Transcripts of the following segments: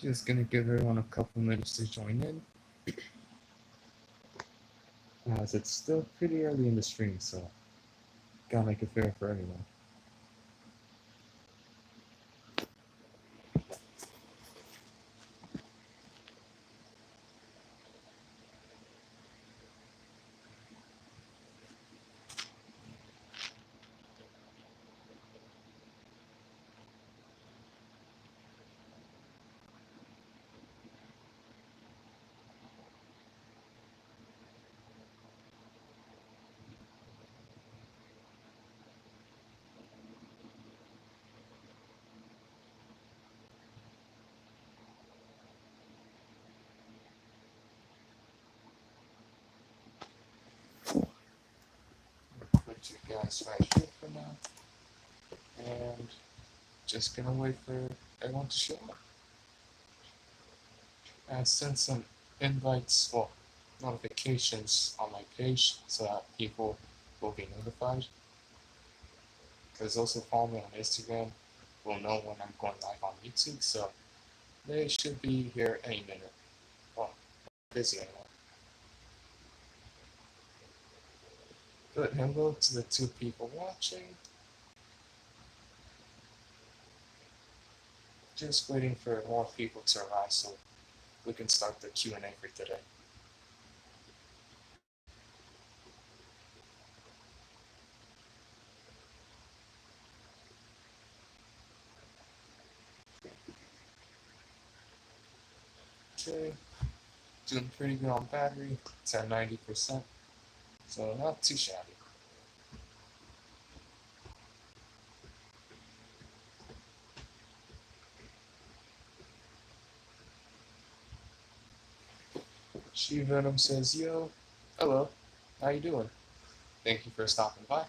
Just gonna give everyone a couple minutes to join in, as it's still pretty early in the stream, so gotta make it fair for everyone. Put you guys right here for now, and just gonna wait for everyone to show up. I sent some invites, well, notifications on my page so that people will be notified. Because those who follow me on Instagram will know when I'm going live on YouTube, so they should be here any minute. Well, busy anyway. But hello to the two people watching. Just waiting for more people to arrive so we can start the Q&A for today. Okay, doing pretty good on battery. It's at 90%, so not too shabby. She Venom says, "Yo, hello, how you doing? Thank you for stopping by."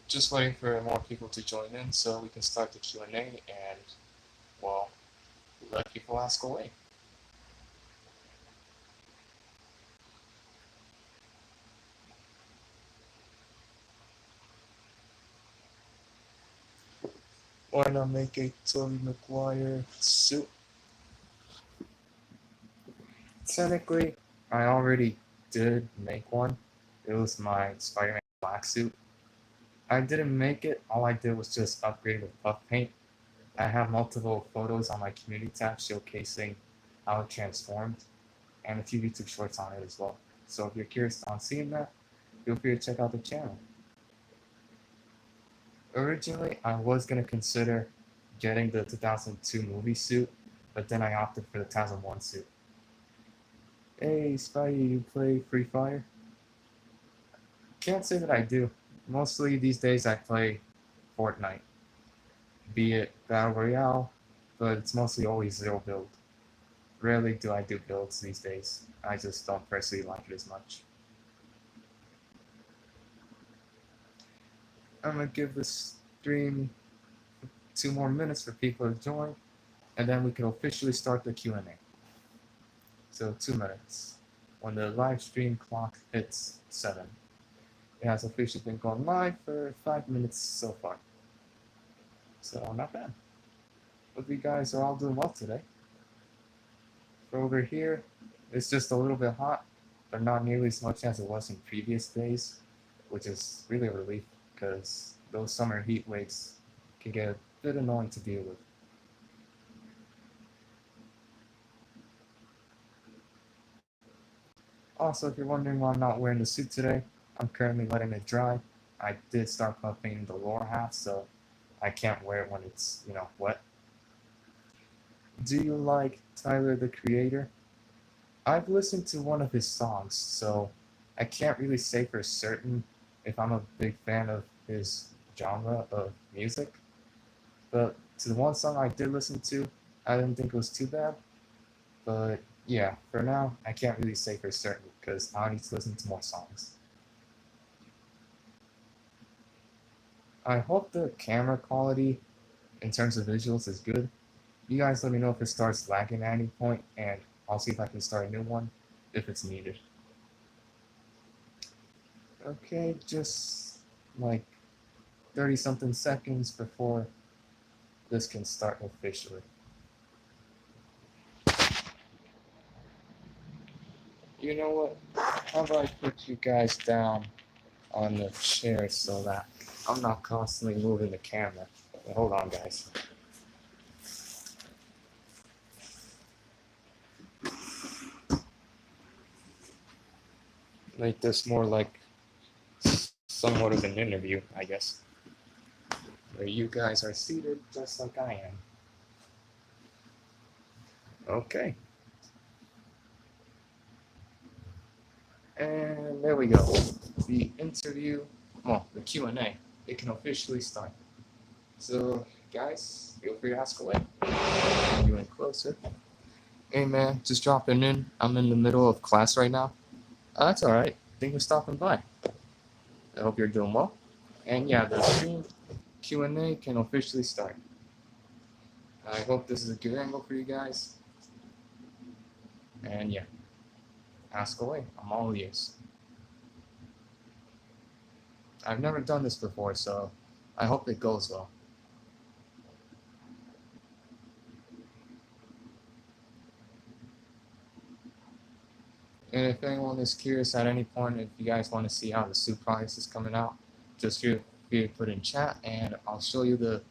Just waiting for more people to join in so we can start the Q&A and, well, let people ask away. Why not make a Tobey Maguire suit? Technically, I already did make one. It was my Spider-Man black suit. I didn't make it. All I did was just upgrade with puff paint. I have multiple photos on my community tab showcasing how it transformed, and a few YouTube shorts on it as well. So if you're curious on seeing that, feel free to check out the channel. Originally, I was gonna consider getting the 2002 movie suit, but then I opted for the 2001 suit. Hey, Spidey, you play Free Fire? Can't say that I do. Mostly these days I play Fortnite, be it Battle Royale, but it's mostly always zero build. Rarely do I do builds these days. I just don't personally like it as much. I'm gonna give this stream 2 more minutes for people to join, and then we can officially start the Q&A. So 2 minutes. When the live stream clock hits 7. It has officially been going live for 5 minutes so far. So not bad. Hope you guys are all doing well today. For over here, it's just a little bit hot, but not nearly as much as it was in previous days, which is really a relief because those summer heat waves can get a bit annoying to deal with. Also, if you're wondering why I'm not wearing the suit today, I'm currently letting it dry. I did start puffing the lower half, so I can't wear it when it's, wet. Do you like Tyler the Creator? I've listened to one of his songs, so I can't really say for certain if I'm a big fan of his genre of music. But to the one song I did listen to, I didn't think it was too bad. But yeah, for now, I can't really say for certain because I need to listen to more songs. I hope the camera quality in terms of visuals is good. You guys let me know if it starts lagging at any point, and I'll see if I can start a new one if it's needed. Okay, just like 30 something seconds before this can start officially. You know what? How about I put you guys down on the chair so that I'm not constantly moving the camera. Hold on, guys. Make this more like somewhat of an interview, I guess. Where you guys are seated just like I am. Okay. And there we go. The interview, well, the Q&A, it can officially start. So, guys, feel free to ask away. Bring you in closer. Hey, man, just dropping in. I'm in the middle of class right now. That's all right. Thanks for stopping by. I hope you're doing well. And yeah, the stream Q&A can officially start. I hope this is a good angle for you guys. And yeah, ask away. I'm all ears. I've never done this before, so I hope it goes well. And if anyone is curious at any point, if you guys want to see how the suit price is coming out, just feel free to put in chat and I'll show you the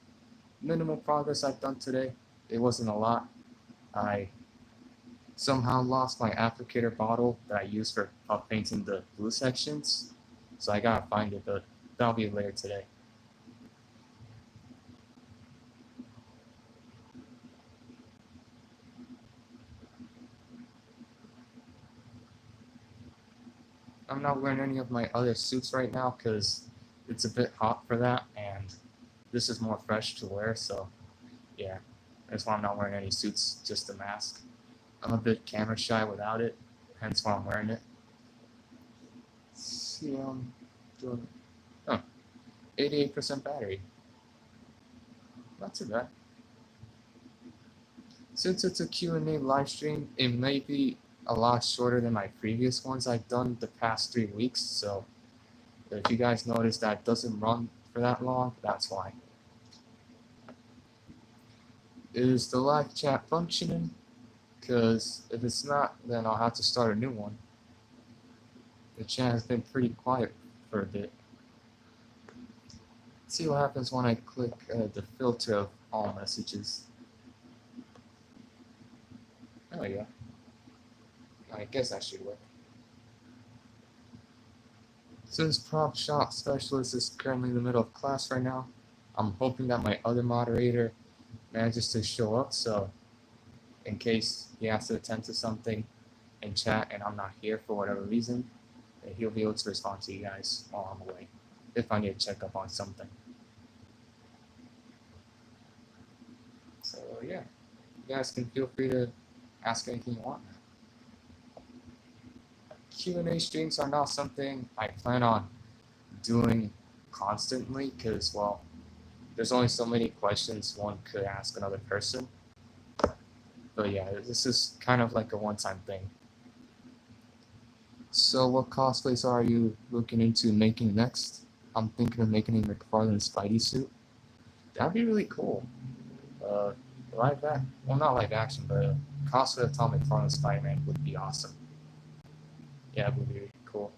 minimal progress I've done today. It wasn't a lot. I somehow lost my applicator bottle that I used for puff painting the blue sections. So I gotta find it, but that'll be later today. I'm not wearing any of my other suits right now because it's a bit hot for that, and this is more fresh to wear, so yeah, that's why I'm not wearing any suits, just a mask. I'm a bit camera shy without it, hence why I'm wearing it. Let's see, doing, 88% battery. Not too bad. Since it's a Q&A live stream, it may be a lot shorter than my previous ones I've done the past 3 weeks, so if you guys notice that it doesn't run for that long, that's why. Is the live chat functioning? Because if it's not, then I'll have to start a new one. The chat has been pretty quiet for a bit. Let's see what happens when I click the filter of all messages. There we go. I guess that should work. Since Prop Shop Specialist is currently in the middle of class right now, I'm hoping that my other moderator manages to show up, so in case he has to attend to something in chat and I'm not here for whatever reason, he'll be able to respond to you guys while I'm away, if I need to check up on something. So yeah, you guys can feel free to ask anything you want. Q&A streams are not something I plan on doing constantly because, well, there's only so many questions one could ask another person. But yeah, this is kind of like a one-time thing. So what cosplays are you looking into making next? I'm thinking of making a McFarlane Spidey suit. That'd be really cool. Not live action, but a cosplay of Tom McFarlane Spider-Man would be awesome. Yeah, it would be really cool.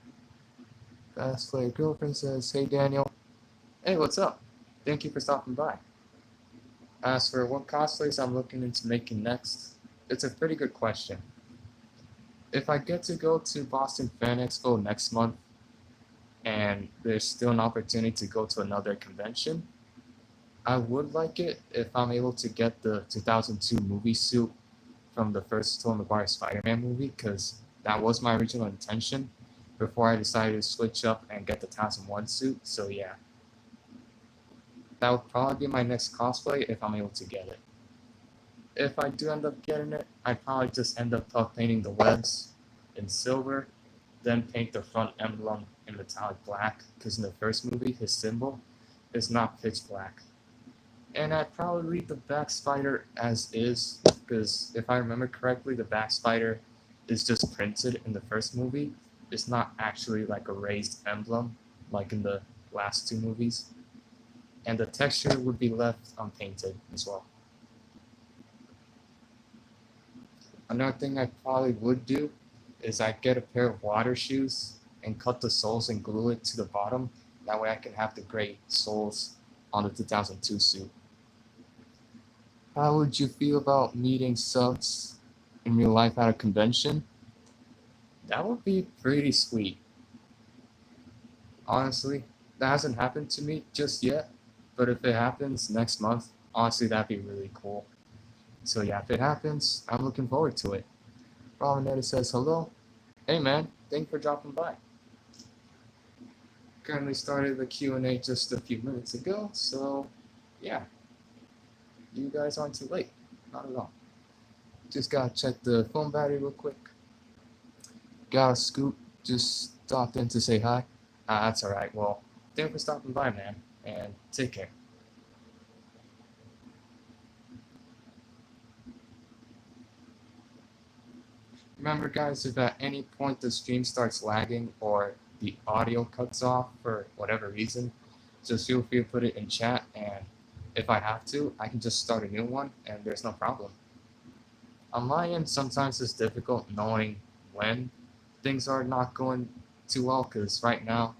Fast Player Girlfriend says, "Hey Daniel, hey, what's up? Thank you for stopping by." As for what cosplays I'm looking into making next, it's a pretty good question. If I get to go to Boston Fan Expo next month, and there's still an opportunity to go to another convention, I would like it if I'm able to get the 2002 movie suit from the first Tobey Maguire Spider-Man movie, because that was my original intention before I decided to switch up and get the 2001 suit, so yeah. That would probably be my next cosplay if I'm able to get it. If I do end up getting it, I'd probably just end up puff painting the webs in silver, then paint the front emblem in metallic black, because in the first movie, his symbol is not pitch black. And I'd probably leave the back spider as is, because if I remember correctly, the back spider is just printed in the first movie. It's not actually like a raised emblem, like in the last 2 movies. And the texture would be left unpainted as well. Another thing I probably would do is I get a pair of water shoes and cut the soles and glue it to the bottom. That way I can have the gray soles on the 2002 suit. How would you feel about meeting subs in real life at a convention? That would be pretty sweet. Honestly, that hasn't happened to me just yet, but if it happens next month, honestly, that'd be really cool. So yeah, if it happens, I'm looking forward to it. Ramanetta says hello. Hey man, thanks for dropping by. Currently started the Q&A just a few minutes ago, so yeah, you guys aren't too late. Not at all. Just gotta check the phone battery real quick. Got a scoop, just stopped in to say hi. That's alright. Well, thanks for stopping by, man, and take care. Remember, guys, if at any point the stream starts lagging or the audio cuts off for whatever reason, just feel free to put it in chat, and if I have to, I can just start a new one, and there's no problem. On my end, sometimes it's difficult knowing when things are not going too well, because right now,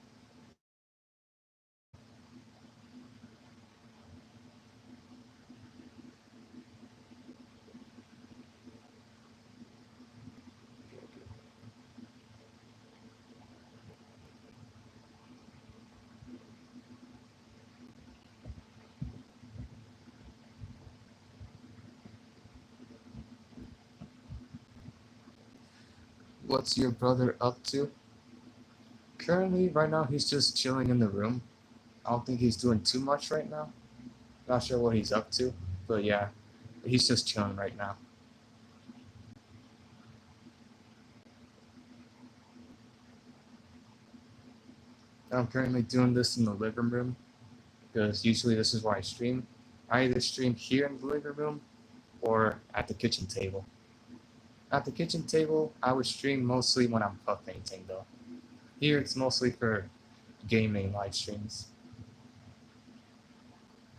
what's your brother up to? Currently, right now, he's just chilling in the room. I don't think he's doing too much right now. Not sure what he's up to, but yeah, he's just chilling right now. I'm currently doing this in the living room because usually this is where I stream. I either stream here in the living room or at the kitchen table. At the kitchen table, I would stream mostly when I'm puff painting though. Here it's mostly for gaming live streams.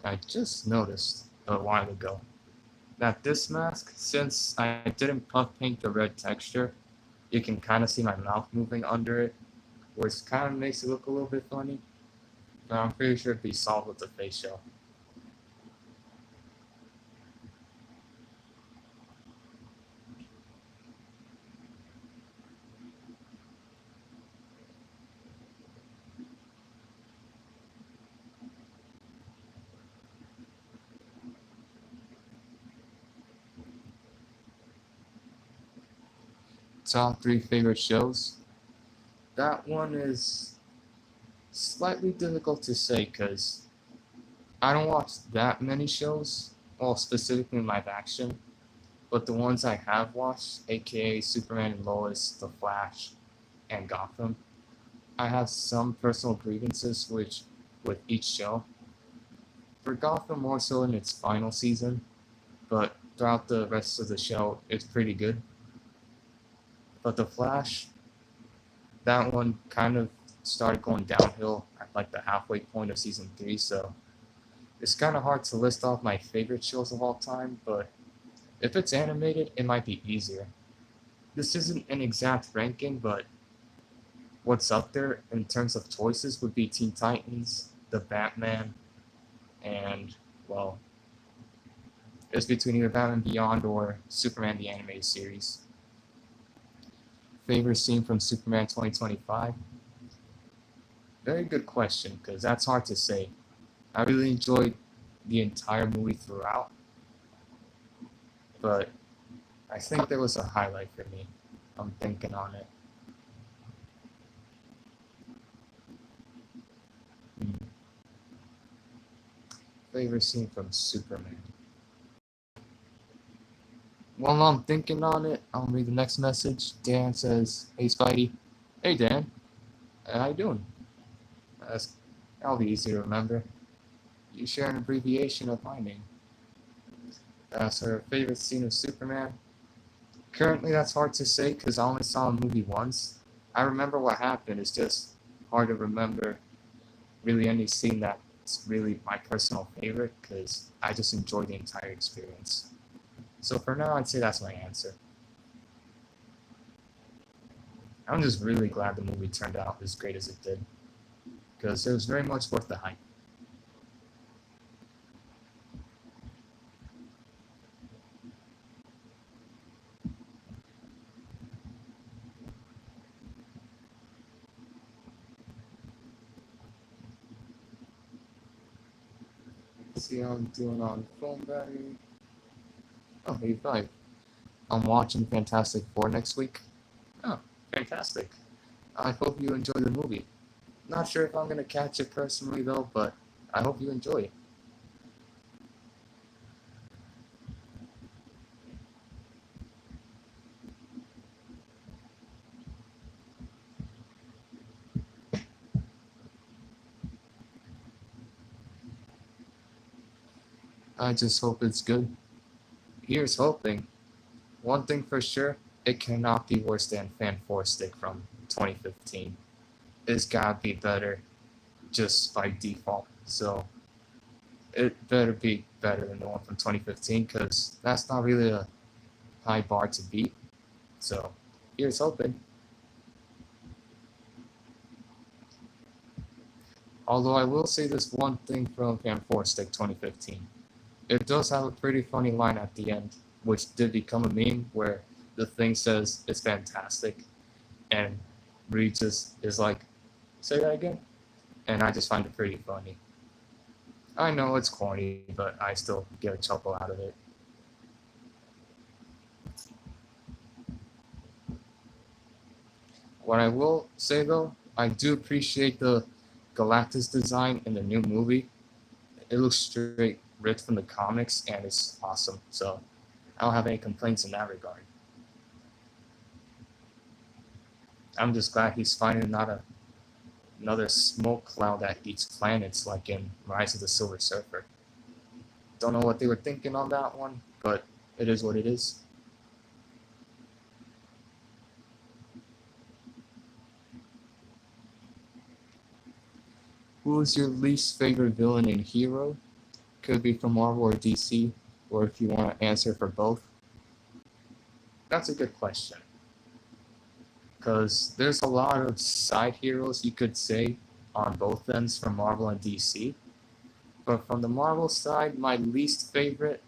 I just noticed a while ago that this mask, since I didn't puff paint the red texture, you can kind of see my mouth moving under it, which kind of makes it look a little bit funny. But I'm pretty sure it'd be solved with the face shell. Top 3 favorite shows? That one is slightly difficult to say because I don't watch that many shows, well, specifically live action, but the ones I have watched, aka Superman and Lois, The Flash, and Gotham, I have some personal grievances with each show. For Gotham, more so in its final season, but throughout the rest of the show, it's pretty good. But The Flash, that one kind of started going downhill at like the halfway point of season 3, so it's kind of hard to list off my favorite shows of all time, but if it's animated, it might be easier. This isn't an exact ranking, but what's up there in terms of choices would be Teen Titans, The Batman, and, well, it's between either Batman Beyond or Superman the Animated Series. Favorite scene from Superman 2025? Very good question, because that's hard to say. I really enjoyed the entire movie throughout, but I think there was a highlight for me. I'm thinking on it. Favorite scene from Superman? While I'm thinking on it, I'll read the next message. Dan says, "Hey Spidey." Hey Dan, how you doing? That'll be easy to remember. You share an abbreviation of my name. That's her favorite scene of Superman. Currently, that's hard to say because I only saw a movie once. I remember what happened. It's just hard to remember really any scene that's really my personal favorite because I just enjoyed the entire experience. So for now, I'd say that's my answer. I'm just really glad the movie turned out as great as it did, because it was very much worth the hype. See how I'm doing on phone battery. Oh, 85. I'm watching Fantastic Four next week. Oh, fantastic. I hope you enjoy the movie. Not sure if I'm gonna catch it personally though, but I hope you enjoy it. I just hope it's good. Here's hoping. One thing for sure, it cannot be worse than Fan 4 Stick from 2015. It's gotta be better just by default. So it better be better than the one from 2015 because that's not really a high bar to beat. So here's hoping. Although I will say this one thing from Fan 4 Stick 2015. It does have a pretty funny line at the end, which did become a meme where the thing says it's fantastic and Reed just is like, say that again? And I just find it pretty funny. I know it's corny, but I still get a chuckle out of it. What I will say though, I do appreciate the Galactus design in the new movie. It looks straight ripped from the comics and it's awesome. So I don't have any complaints in that regard. I'm just glad he's finding not another smoke cloud that eats planets like in Rise of the Silver Surfer. Don't know what they were thinking on that one, but it is what it is. Who is your least favorite villain and hero? Could be from Marvel or DC, or if you want to answer for both. That's a good question. Because there's a lot of side heroes you could say on both ends from Marvel and DC. But from the Marvel side, my least favorite,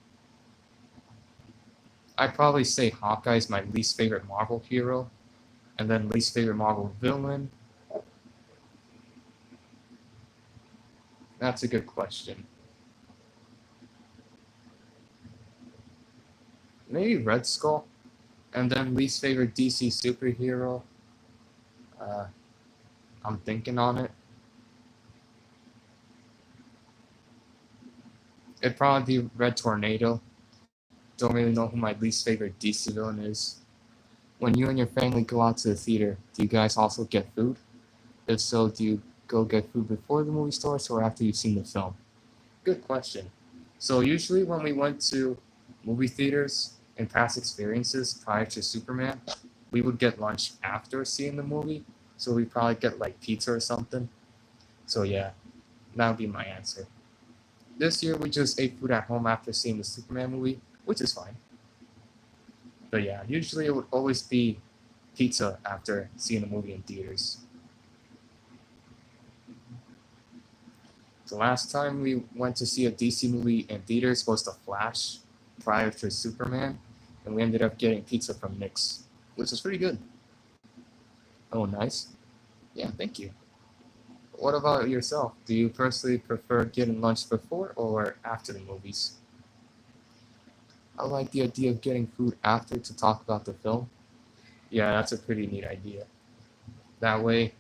I'd probably say Hawkeye's my least favorite Marvel hero. And then least favorite Marvel villain. That's a good question. Maybe Red Skull. And then least favorite DC superhero. Uh, I'm thinking on it. It'd probably be Red Tornado. Don't really know who my least favorite DC villain is. When you and your family go out to the theater, do you guys also get food? If so, do you go get food before the movie starts or after you've seen the film? Good question. So usually when we went to movie theaters in past experiences prior to Superman, we would get lunch after seeing the movie. So we'd probably get like pizza or something. So yeah, that would be my answer. This year we just ate food at home after seeing the Superman movie, which is fine. But yeah, usually it would always be pizza after seeing the movie in theaters. The last time we went to see a DC movie in theaters was The Flash prior to Superman, and we ended up getting pizza from Nick's, which was pretty good. Oh, nice. Yeah, thank you. What about yourself? Do you personally prefer getting lunch before or after the movies? I like the idea of getting food after to talk about the film. Yeah, that's a pretty neat idea. That way,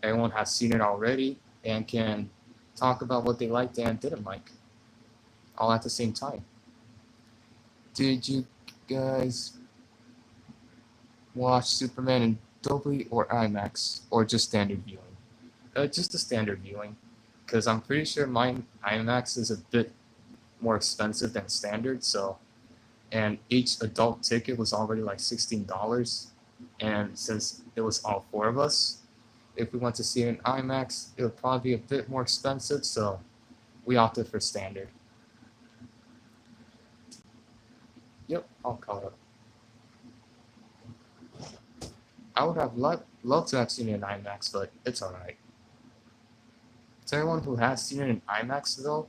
everyone has seen it already and can talk about what they liked and didn't like, all at the same time. Did you guys watch Superman in Dolby or IMAX, or just standard viewing? Just a standard viewing, because I'm pretty sure mine IMAX is a bit more expensive than standard. So, and each adult ticket was already like $16, and since it was all four of us, if we went to see it in IMAX, it would probably be a bit more expensive. So, we opted for standard. Yep, all caught up. I would have love to have seen it in IMAX, but it's alright. To everyone who has seen it in IMAX though,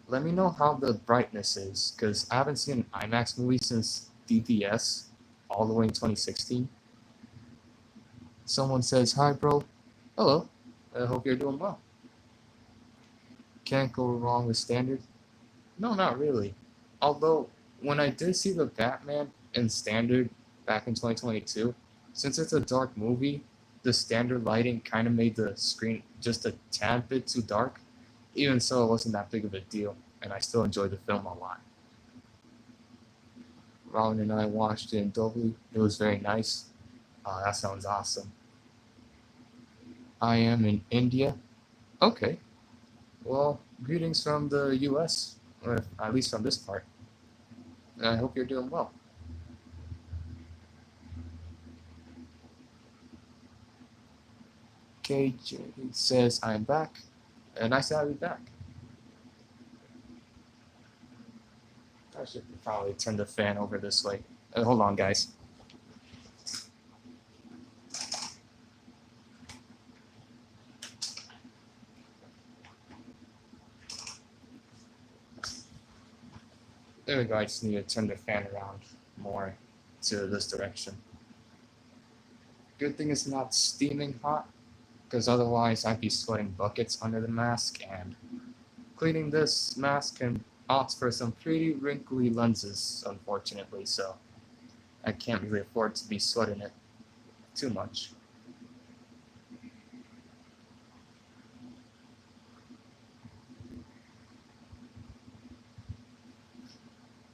let me know how the brightness is, because I haven't seen an IMAX movie since DPS, all the way in 2016. Someone says, "Hi bro." Hello. I hope you're doing well. Can't go wrong with standard. No, not really. Although, when I did see the Batman in standard back in 2022, since it's a dark movie, the standard lighting kind of made the screen just a tad bit too dark. Even so, it wasn't that big of a deal, and I still enjoyed the film a lot. Ron and I watched it in Dolby. It was very nice. That sounds awesome. I am in India. Okay. Well, greetings from the US, or at least from this part. I hope you're doing well. KJ says, I'm back. Nice to have you back. I should probably turn the fan over this way. Hold on, guys. There we go, I just need to turn the fan around more to this direction. Good thing it's not steaming hot, because otherwise I'd be sweating buckets under the mask, and cleaning this mask can opt for some pretty wrinkly lenses, unfortunately, so I can't really afford to be sweating it too much.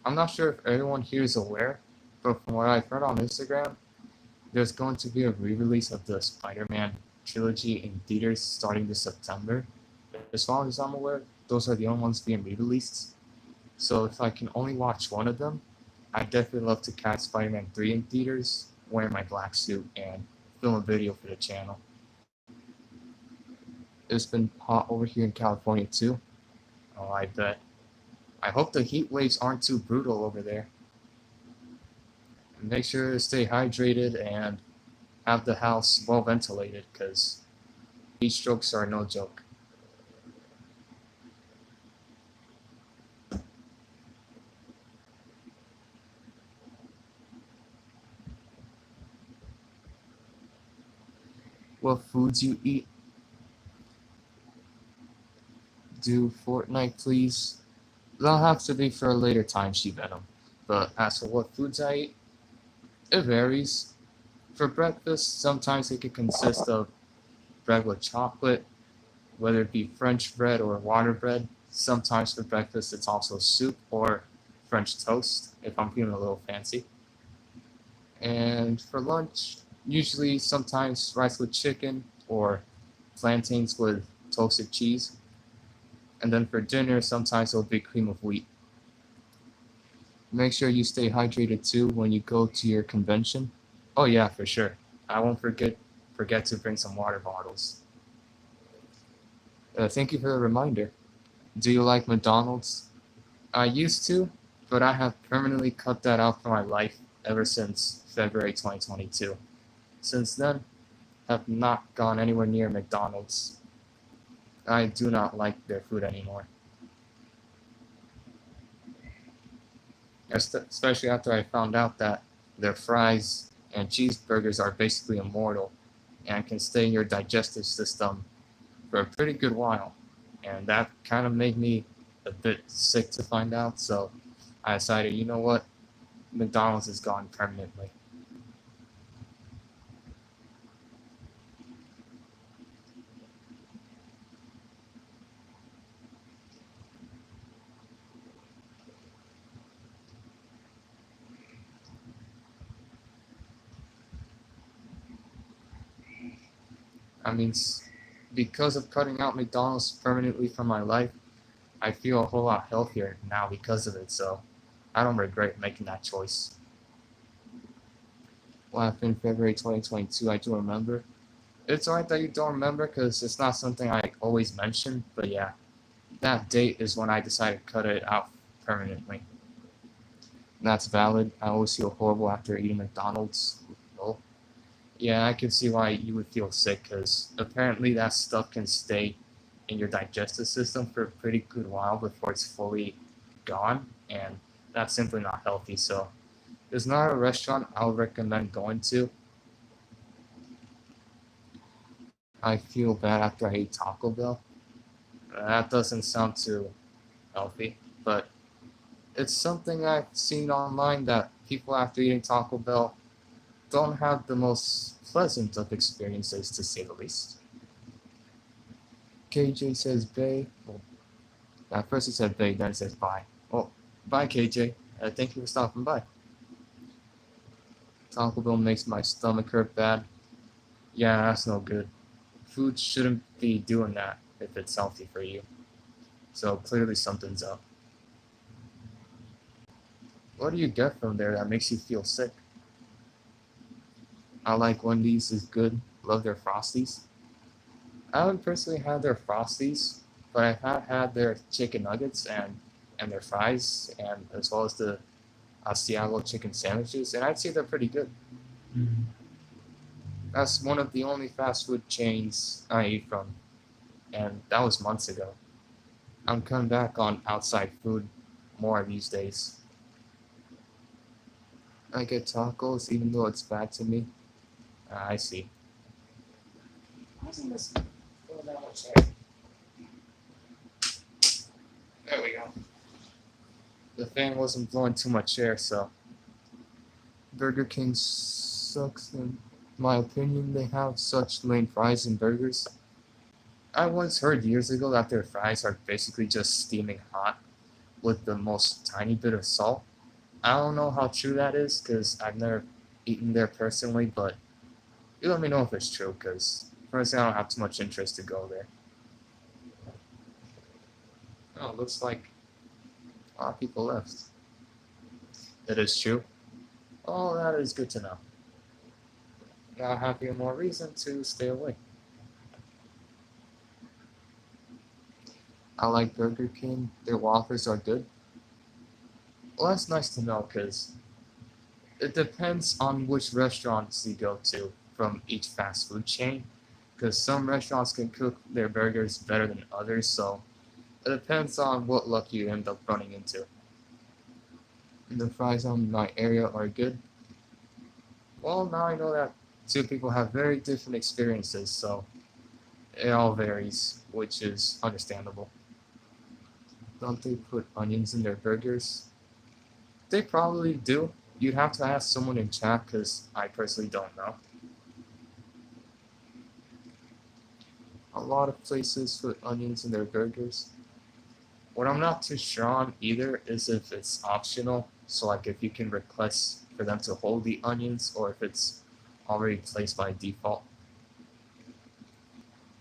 I'm not sure if everyone here is aware, but from what I've heard on Instagram, there's going to be a re-release of the Spider-Man trilogy in theaters starting this September. As far as I'm aware, those are the only ones being re-released. So if I can only watch one of them, I'd definitely love to catch Spider-Man 3 in theaters, wear my black suit, and film a video for the channel. It's been hot over here in California too. Oh, I bet. I hope the heat waves aren't too brutal over there. And make sure to stay hydrated and have the house well ventilated, because heat strokes are no joke. What foods you eat? Do Fortnite, please. That'll have to be for a later time, She-Venom. But as for what foods I eat, it varies. For breakfast, sometimes it can consist of bread with chocolate, whether it be French bread or water bread. Sometimes for breakfast, it's also soup or French toast, if I'm feeling a little fancy. And for lunch, usually sometimes rice with chicken or plantains with toasted cheese. And then for dinner, sometimes it'll be cream of wheat. Make sure you stay hydrated too when you go to your convention. Oh yeah, for sure. I won't forget to bring some water bottles. Thank you for the reminder. Do you like McDonald's? I used to, but I have permanently cut that out from my life ever since February 2022. Since then, have not gone anywhere near McDonald's. I do not like their food anymore. Especially after I found out that their fries and cheeseburgers are basically immortal and can stay in your digestive system for a pretty good while. And that kind of made me a bit sick to find out, so I decided, you know what, McDonald's is gone permanently. I mean, because of cutting out McDonald's permanently from my life, I feel a whole lot healthier now because of it, so I don't regret making that choice. What happened in February 2022, I do remember. It's alright that you don't remember because it's not something I always mention, but yeah, that date is when I decided to cut it out permanently. And that's valid. I always feel horrible after eating McDonald's. Well, Yeah, I can see why you would feel sick, because apparently that stuff can stay in your digestive system for a pretty good while before it's fully gone, and that's simply not healthy. So there's not a restaurant I would recommend going to. I feel bad after I eat Taco Bell. That doesn't sound too healthy, but it's something I've seen online that people after eating Taco Bell don't have the most pleasant of experiences, to say the least. KJ says Bay. Well, at first it said Bay, then it says bye. Oh, bye KJ. Thank you for stopping by. Taco Bell makes my stomach hurt bad. Yeah, that's no good. Food shouldn't be doing that if it's healthy for you. So clearly something's up. What do you get from there that makes you feel sick? I like Wendy's is good. Love their Frosties. I haven't personally had their Frosties, but I have had their chicken nuggets and their fries, and as well as the Asiago chicken sandwiches, and I'd say they're pretty good. Mm. That's one of the only fast food chains I eat from, and that was months ago. I'm coming back on outside food more these days. I get tacos even though it's bad to me. I see. Why isn't this going that much air? There we go. The fan wasn't blowing too much air, so Burger King sucks in my opinion. They have such lame fries and burgers. I once heard years ago that their fries are basically just steaming hot with the most tiny bit of salt. I don't know how true that is because I've never eaten there personally, but you let me know if it's true because personally I don't have too much interest to go there. Oh, it looks like a lot of people left. It is true. Oh, that is good to know. Now I have even more reason to stay away. I like Burger King. Their waffles are good. Well, that's nice to know because it depends on which restaurants you go to from each fast food chain. Because some restaurants can cook their burgers better than others, so it depends on what luck you end up running into. The fries on my area are good. Well, now I know that two people have very different experiences, so it all varies, which is understandable. Don't they put onions in their burgers? They probably do. You'd have to ask someone in chat because I personally don't know. A lot of places put onions in their burgers. What I'm not too sure on either is if it's optional, so like if you can request for them to hold the onions or if it's already placed by default.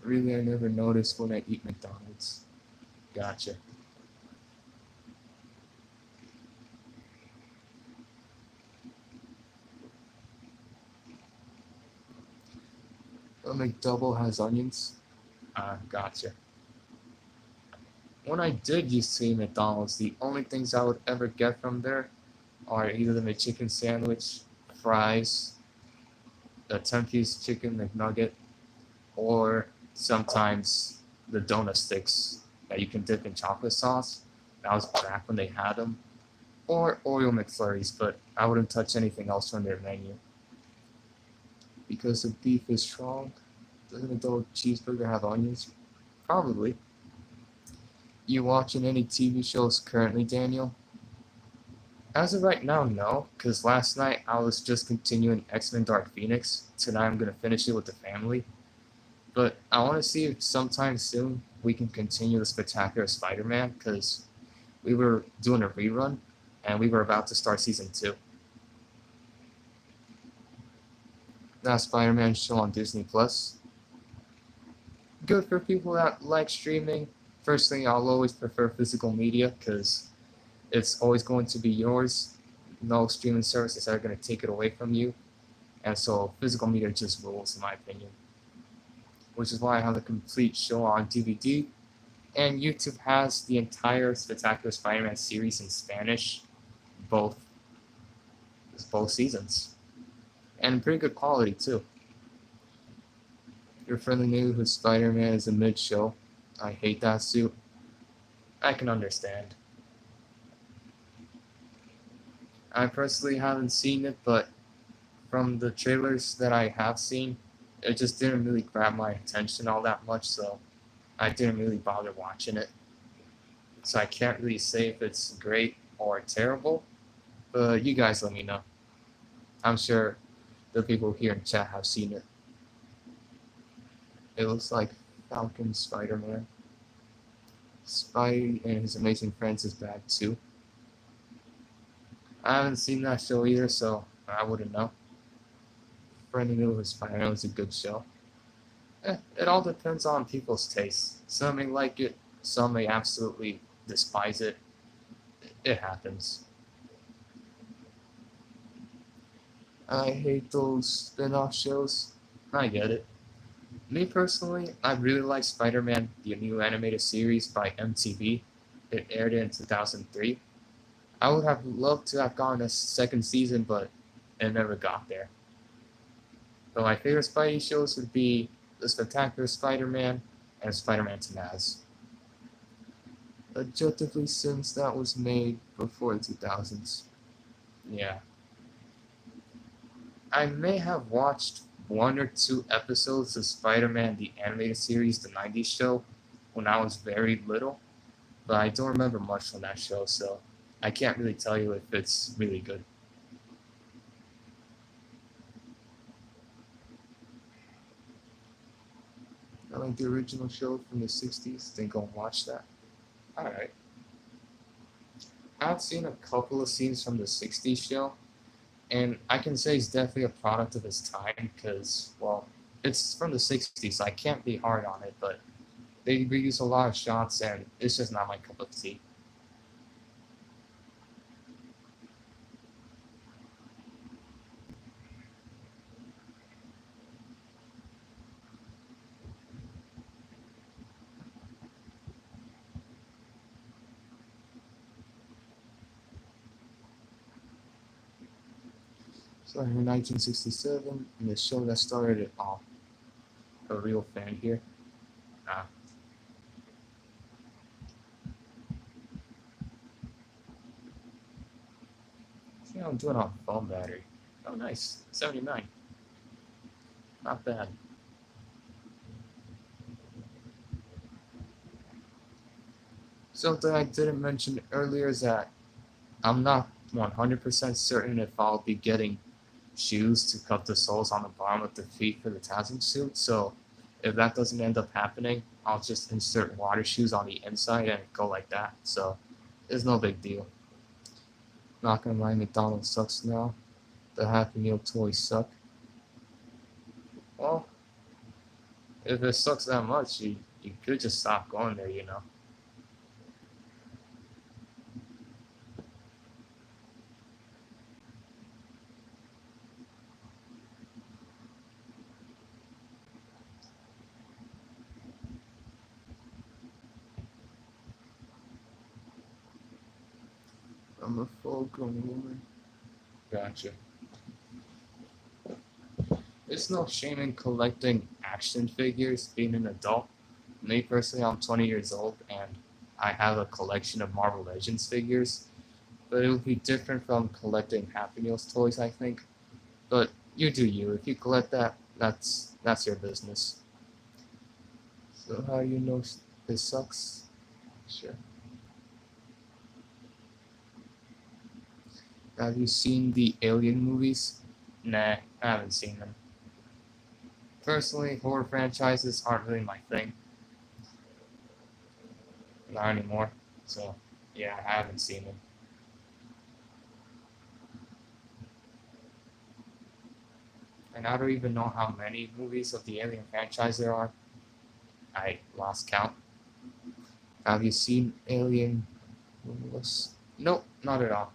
Really, I never notice when I eat McDonald's. Gotcha. A McDouble has onions. Gotcha. When I did used to eat McDonald's, the only things I would ever get from there are either the McChicken sandwich, fries, the 10-piece chicken McNugget, or sometimes the donut sticks that you can dip in chocolate sauce. That was back when they had them. Or Oreo McFlurries, but I wouldn't touch anything else from their menu. Because the beef is strong, doesn't a double cheeseburger have onions? Probably. You watching any TV shows currently, Daniel? As of right now, no, because last night I was just continuing X-Men Dark Phoenix. Tonight I'm going to finish it with the family. But I want to see if sometime soon we can continue the Spectacular Spider-Man, because we were doing a rerun, and we were about to start season 2. That Spider-Man show on Disney Plus. Good for people that like streaming. Personally, I'll always prefer physical media because it's always going to be yours. No streaming services are going to take it away from you. And so physical media just rules, in my opinion. Which is why I have the complete show on DVD. And YouTube has the entire Spectacular Spider-Man series in Spanish, both seasons. And pretty good quality, too. Your friendly neighborhood Spider-Man is a mid-show. I hate that suit. I can understand. I personally haven't seen it, but from the trailers that I have seen, it just didn't really grab my attention all that much, so I didn't really bother watching it. So I can't really say if it's great or terrible, but you guys let me know. I'm sure the people here in chat have seen it. It looks like Falcon Spider-Man. Spidey and His Amazing Friends is bad too. I haven't seen that show either, so I wouldn't know. Friendly Neighborhood Spider-Man was a good show. It all depends on people's tastes. Some may like it, some may absolutely despise it. It happens. I hate those spin-off shows. I get it. Me personally, I really like Spider-Man, the new animated series by MTV. It aired in 2003. I would have loved to have gotten a second season, but it never got there. But my favorite Spidey shows would be The Spectacular Spider-Man and Spider-Man Taz. Objectively, since that was made before the 2000s. Yeah. I may have watched one or two episodes of Spider-Man the Animated Series, the 90s show, when I was very little, but I don't remember much from that show, so I can't really tell you if it's really good. I like the original show from the 60s, then go and watch that. Alright. I've seen a couple of scenes from the 60s show, and I can say it's definitely a product of its time because, well, it's from the 60s, so I can't be hard on it, but they reuse a lot of shots, and it's just not my cup of tea. So in 1967, in the show that started it all. A real fan here. Ah. Yeah, I'm doing on phone battery. Oh, nice. 79. Not bad. Something I didn't mention earlier is that I'm not 100% certain if I'll be getting shoes to cut the soles on the bottom of the feet for the Tasm suit, so if that doesn't end up happening, I'll just insert water shoes on the inside and go like that, so it's no big deal. Not gonna lie, McDonald's sucks now. The Happy Meal toys suck. Well, if it sucks that much, you could just stop going there, you know. I'm a full-grown woman. Gotcha. There's no shame in collecting action figures being an adult. Me personally, I'm 20 years old and I have a collection of Marvel Legends figures, but it would be different from collecting Happy Meals toys, I think. But you do you. If you collect that, that's your business. So how do you know this sucks? Sure. Have you seen the Alien movies? Nah, I haven't seen them. Personally, horror franchises aren't really my thing. Not anymore. So, yeah, I haven't seen them. And I don't even know how many movies of the Alien franchise there are. I lost count. Have you seen Alien? Nope, not at all.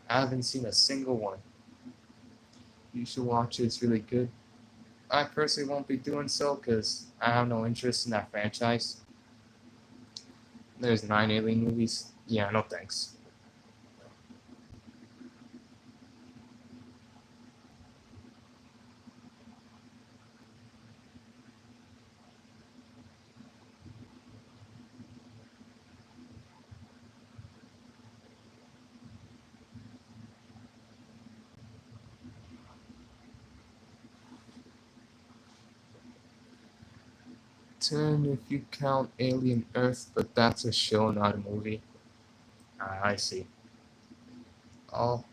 I haven't seen a single one. You should watch it, it's really good. I personally won't be doing so because I have no interest in that franchise. There's 9 Alien movies. Yeah, no thanks. 10 if you count Alien Earth, but that's a show, not a movie. I see. Oh,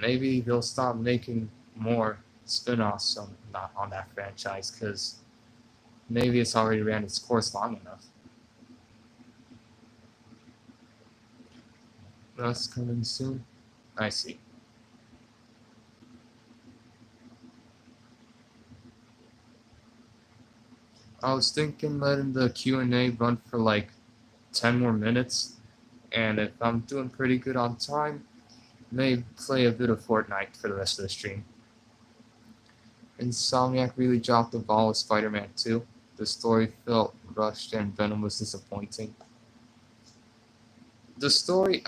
maybe they'll stop making more spin-offs on that franchise, because maybe it's already ran its course long enough. That's coming soon. I see. I was thinking letting the Q&A run for like 10 more minutes, and if I'm doing pretty good on time, may play a bit of Fortnite for the rest of the stream. Insomniac really dropped the ball with Spider-Man 2. The story felt rushed and Venom was disappointing. The story,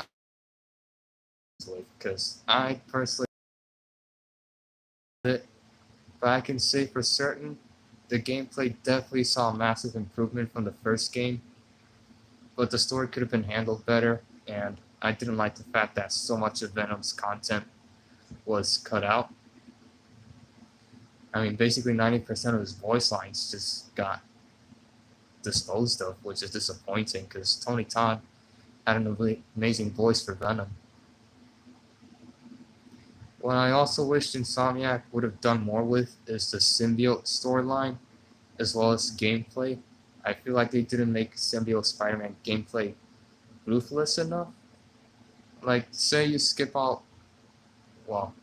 because I personally it, but I can say for certain, the gameplay definitely saw a massive improvement from the first game, but the story could have been handled better, and I didn't like the fact that so much of Venom's content was cut out. I mean, basically 90% of his voice lines just got disposed of, which is disappointing because Tony Todd had an amazing voice for Venom. What I also wished Insomniac would have done more with is the symbiote storyline, as well as gameplay. I feel like they didn't make symbiote Spider-Man gameplay ruthless enough. Like, say you skip out, well,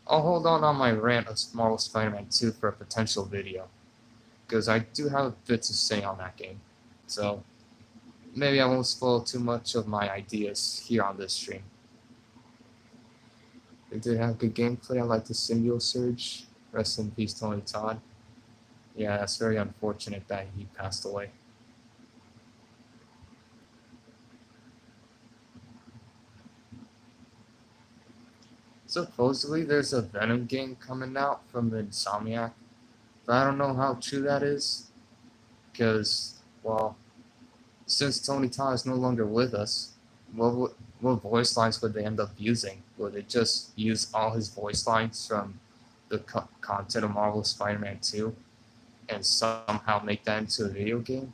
I'll hold on my rant of Marvel Spider-Man 2 for a potential video, because I do have a bit to say on that game. So, maybe I won't spoil too much of my ideas here on this stream. They did have good gameplay. I like the symbiote surge. Rest in peace, Tony Todd. Yeah, that's very unfortunate that he passed away. Supposedly there's a Venom game coming out from Insomniac, but I don't know how true that is, because, well, since Tony Todd is no longer with us, what voice lines would they end up using? Would they just use all his voice lines from the content of Marvel Spider-Man 2 and somehow make that into a video game?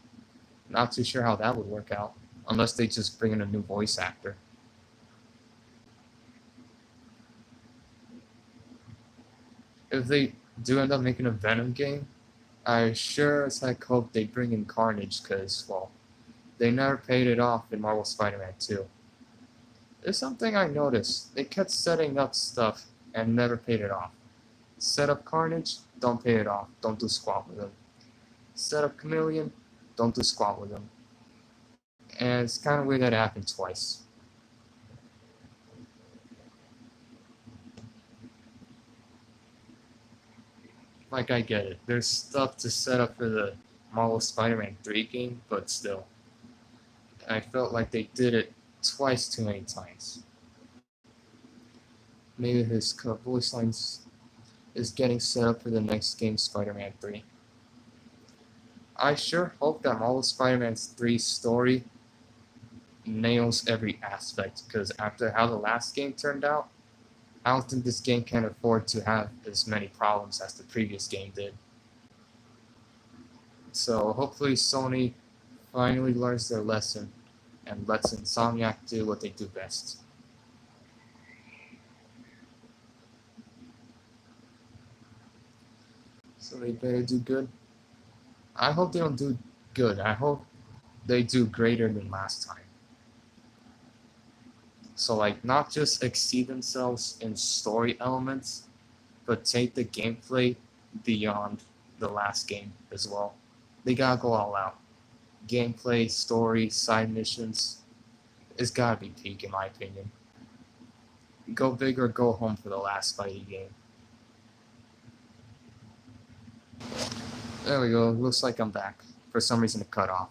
Not too sure how that would work out, unless they just bring in a new voice actor. If they do end up making a Venom game, I sure as heck hope they bring in Carnage, because, well, they never paid it off in Marvel Spider-Man 2. There's something I noticed. They kept setting up stuff and never paid it off. Set up Carnage, don't pay it off, don't do squat with him. Set up Chameleon, don't do squat with him. And it's kind of weird that it happened twice. Like, I get it. There's stuff to set up for the Marvel Spider-Man 3 game, but still. I felt like they did it twice too many times. Maybe his voice lines is getting set up for the next game, Spider-Man 3. I sure hope that Marvel Spider-Man 3 story nails every aspect, because after how the last game turned out, I don't think this game can afford to have as many problems as the previous game did. So hopefully Sony finally learns their lesson and lets Insomniac do what they do best. So they better do good. I hope they don't do good. I hope they do greater than last time. So, like, not just exceed themselves in story elements, but take the gameplay beyond the last game as well. They gotta go all out. Gameplay, story, side missions, it's gotta be peak in my opinion. Go big or go home for the last fighting game. There we go, looks like I'm back. For some reason it cut off.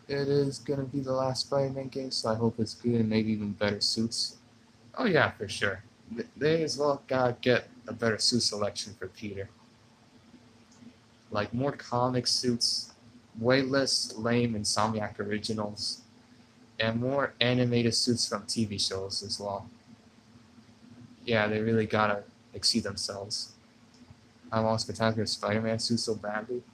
It is gonna be the last Spider-Man game, so I hope it's good and maybe even better suits. Oh yeah, for sure. They as well gotta get a better suit selection for Peter. Like more comic suits, way less lame Insomniac originals, and more animated suits from TV shows as well. Yeah, they really gotta exceed themselves. I want Spectacular Spider-Man suit so badly.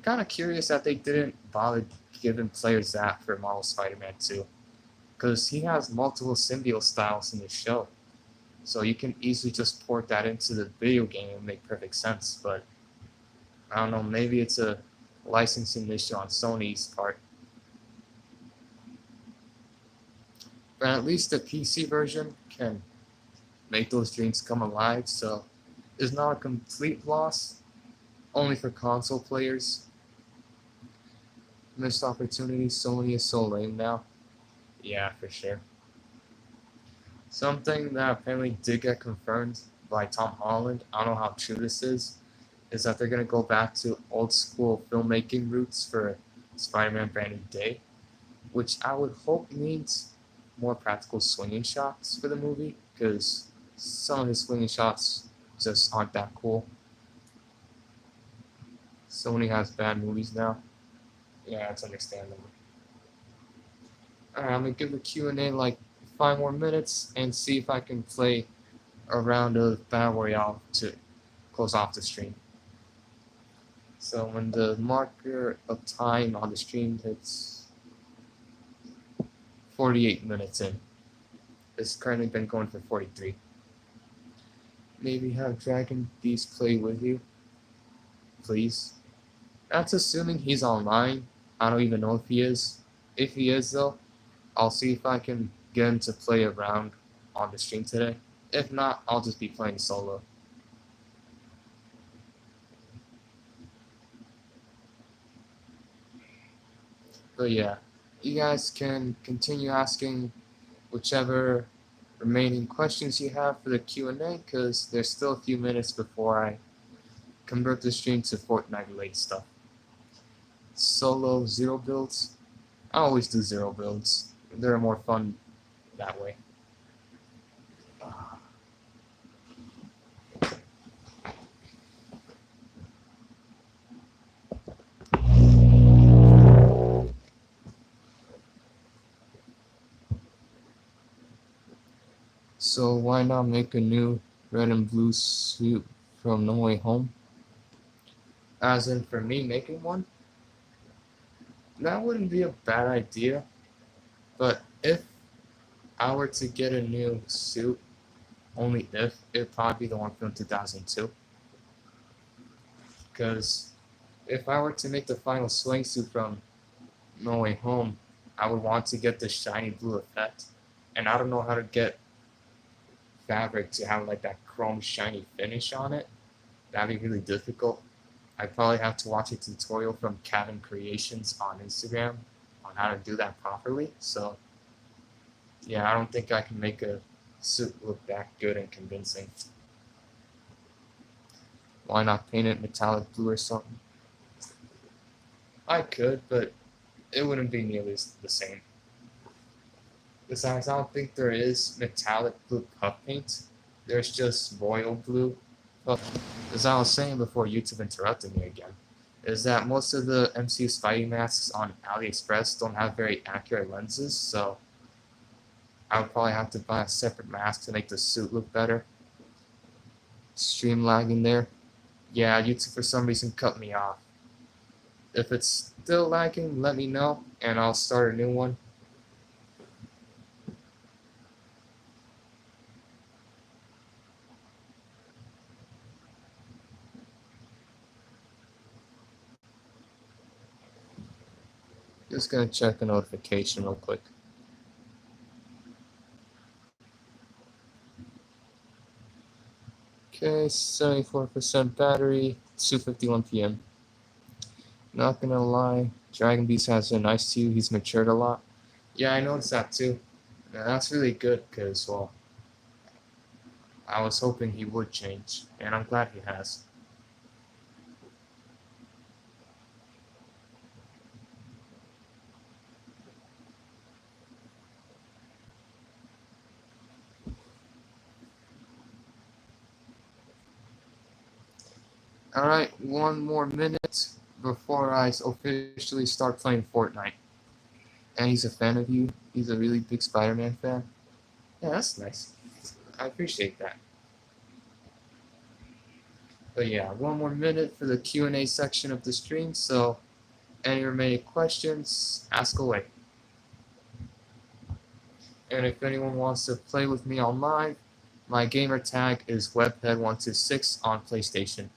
Kind of curious that they didn't bother giving players that for Marvel Spider-Man 2, because he has multiple symbiote styles in the show. So you can easily just port that into the video game and make perfect sense. But I don't know, maybe it's a licensing issue on Sony's part. But at least the PC version can make those dreams come alive, so it's not a complete loss, only for console players. Missed opportunity, Sony is so lame now. Yeah, for sure. Something that apparently did get confirmed by Tom Holland, I don't know how true this is that they're going to go back to old school filmmaking roots for Spider-Man Brand New Day, which I would hope means more practical swinging shots for the movie, because some of his swinging shots just aren't that cool. Sony has bad movies now. Yeah, it's understandable. Alright, I'm going to give the Q&A like 5 more minutes and see if I can play a round of Battle Royale to close off the stream. So when the marker of time on the stream hits 48 minutes in, it's currently been going for 43. Maybe have Dragon Beast play with you, please. That's assuming he's online. I don't even know if he is. If he is though, I'll see if I can get him to play around on the stream today. If not, I'll just be playing solo. But yeah, you guys can continue asking whichever remaining questions you have for the Q&A, because there's still a few minutes before I convert the stream to Fortnite related stuff. Solo 0 builds. I always do 0 builds. They're more fun that way. So why not make a new red and blue suit from No Way Home? As in for me making one? That wouldn't be a bad idea. But if I were to get a new suit, only if, it'd probably be the one from 2002. Because if I were to make the final swing suit from No Way Home, I would want to get the shiny blue effect. And I don't know how to get fabric to have like that chrome shiny finish on it. That'd be really difficult. I'd probably have to watch a tutorial from Kevin Creations on Instagram on how to do that properly. So yeah, I don't think I can make a suit look that good and convincing. Why not paint it metallic blue or something? I could, but it wouldn't be nearly the same. Besides, I don't think there is metallic blue puff paint. There's just royal blue. But as I was saying before YouTube interrupted me again, is that most of the MCU Spidey masks on AliExpress don't have very accurate lenses, so I would probably have to buy a separate mask to make the suit look better. Stream lagging there. Yeah, YouTube for some reason cut me off. If it's still lagging, let me know, and I'll start a new one. Just gonna check a notification real quick. Okay, 74% battery, 2:51 p.m. Not gonna lie, Dragon Beast has been nice to you. He's matured a lot. Yeah, I noticed that too. And that's really good because, well, I was hoping he would change, and I'm glad he has. Alright, one more minute before I officially start playing Fortnite. And he's a fan of you. He's a really big Spider-Man fan. Yeah, that's nice. I appreciate that. But yeah, one more minute for the Q&A section of the stream, so any remaining questions, ask away. And if anyone wants to play with me online, my gamer tag is webhead126 on PlayStation.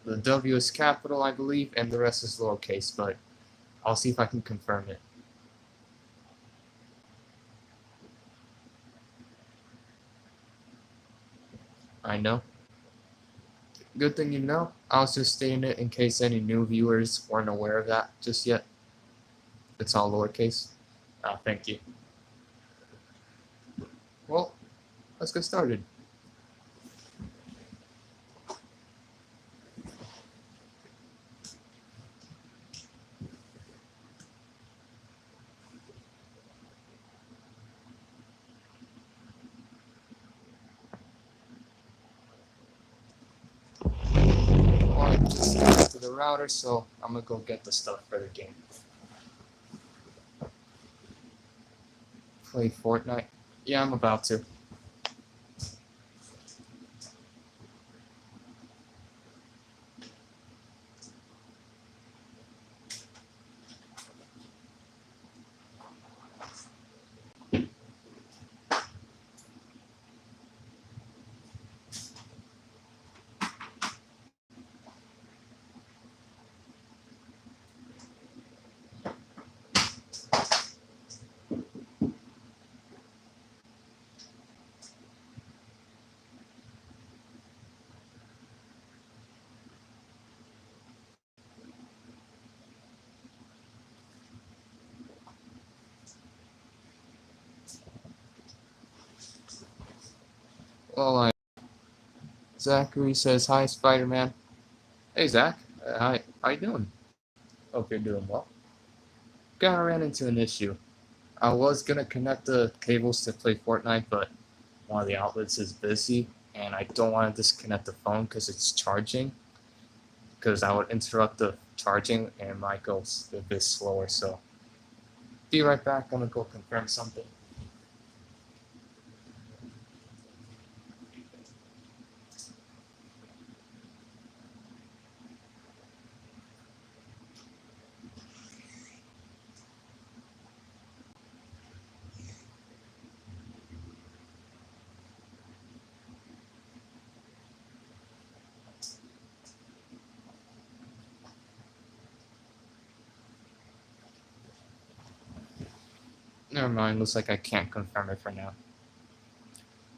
The W is capital, I believe, and the rest is lowercase, but I'll see if I can confirm it. I know. Good thing you know. I was just stating it in case any new viewers weren't aware of that just yet. It's all lowercase. Thank you. Well, let's get started. Well, I just got to the router, so I'm gonna go get the stuff for the game. Play Fortnite. Yeah, I'm about to. Well, Zachary says, hi, Spider-Man. Hey, Zach. Hi. How you doing? Hope you're doing well. Kinda ran into an issue. I was gonna connect the cables to play Fortnite, but one of the outlets is busy, and I don't want to disconnect the phone because it's charging, because I would interrupt the charging and it might go a bit slower. So, be right back. I'm gonna go confirm something. Never mind. Looks like I can't confirm it for now.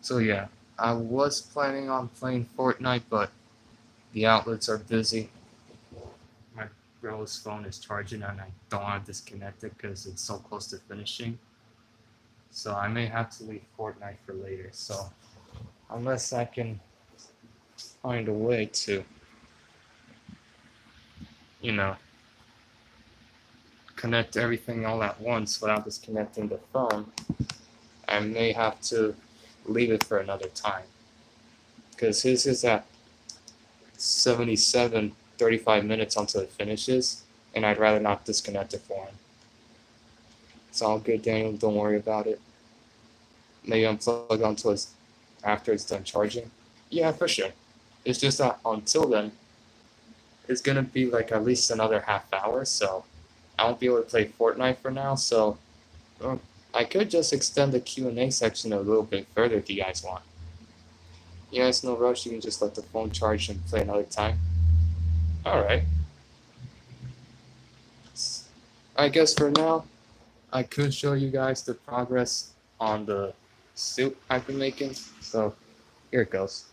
So yeah, I was planning on playing Fortnite, but the outlets are busy. My girl's phone is charging, and I don't want to disconnect it because it's so close to finishing. So I may have to leave Fortnite for later. So unless I can find a way to, you know, connect everything all at once without disconnecting the phone, I may have to leave it for another time. Because his is at 77, 35 minutes until it finishes, and I'd rather not disconnect it for him. It's all good, Daniel. Don't worry about it. Maybe unplug until it's after it's done charging. Yeah, for sure. It's just that until then, it's gonna be like at least another half hour, so I won't be able to play Fortnite for now. So I could just extend the Q&A section a little bit further if you guys want. Yeah, it's no rush. You can just let the phone charge and play another time. All right. I guess for now, I could show you guys the progress on the suit I've been making. So here it goes.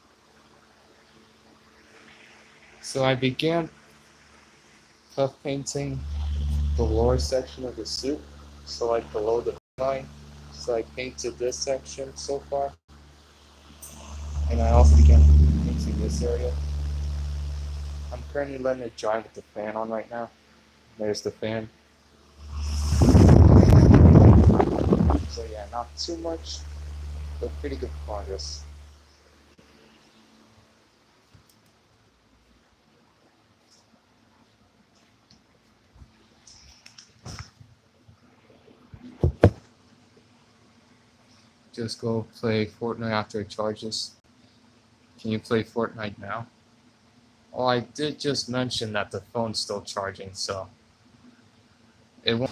So I began puff painting the lower section of the suit, so like below the line. So I painted this section so far, and I also began painting this area. I'm currently letting it dry with the fan on right now. There's the fan. So yeah, not too much, but pretty good progress. Just go play Fortnite after it charges. Can you play Fortnite now? Well, I did just mention that the phone's still charging, so it won't.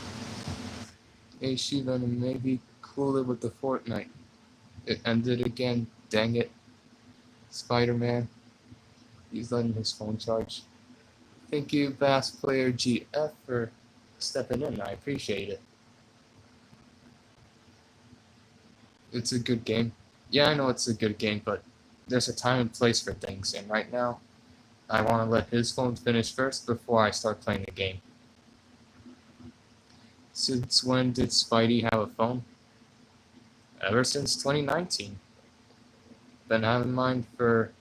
Hey, Shiva, maybe cooler with the Fortnite. It ended again. Dang it. Spider-Man. He's letting his phone charge. Thank you, Bass Player GF, for stepping in. I appreciate it. It's a good game. Yeah, I know it's a good game, but there's a time and place for things, and right now, I want to let his phone finish first before I start playing the game. Since when did Spidey have a phone? Ever since 2019. Been having mine for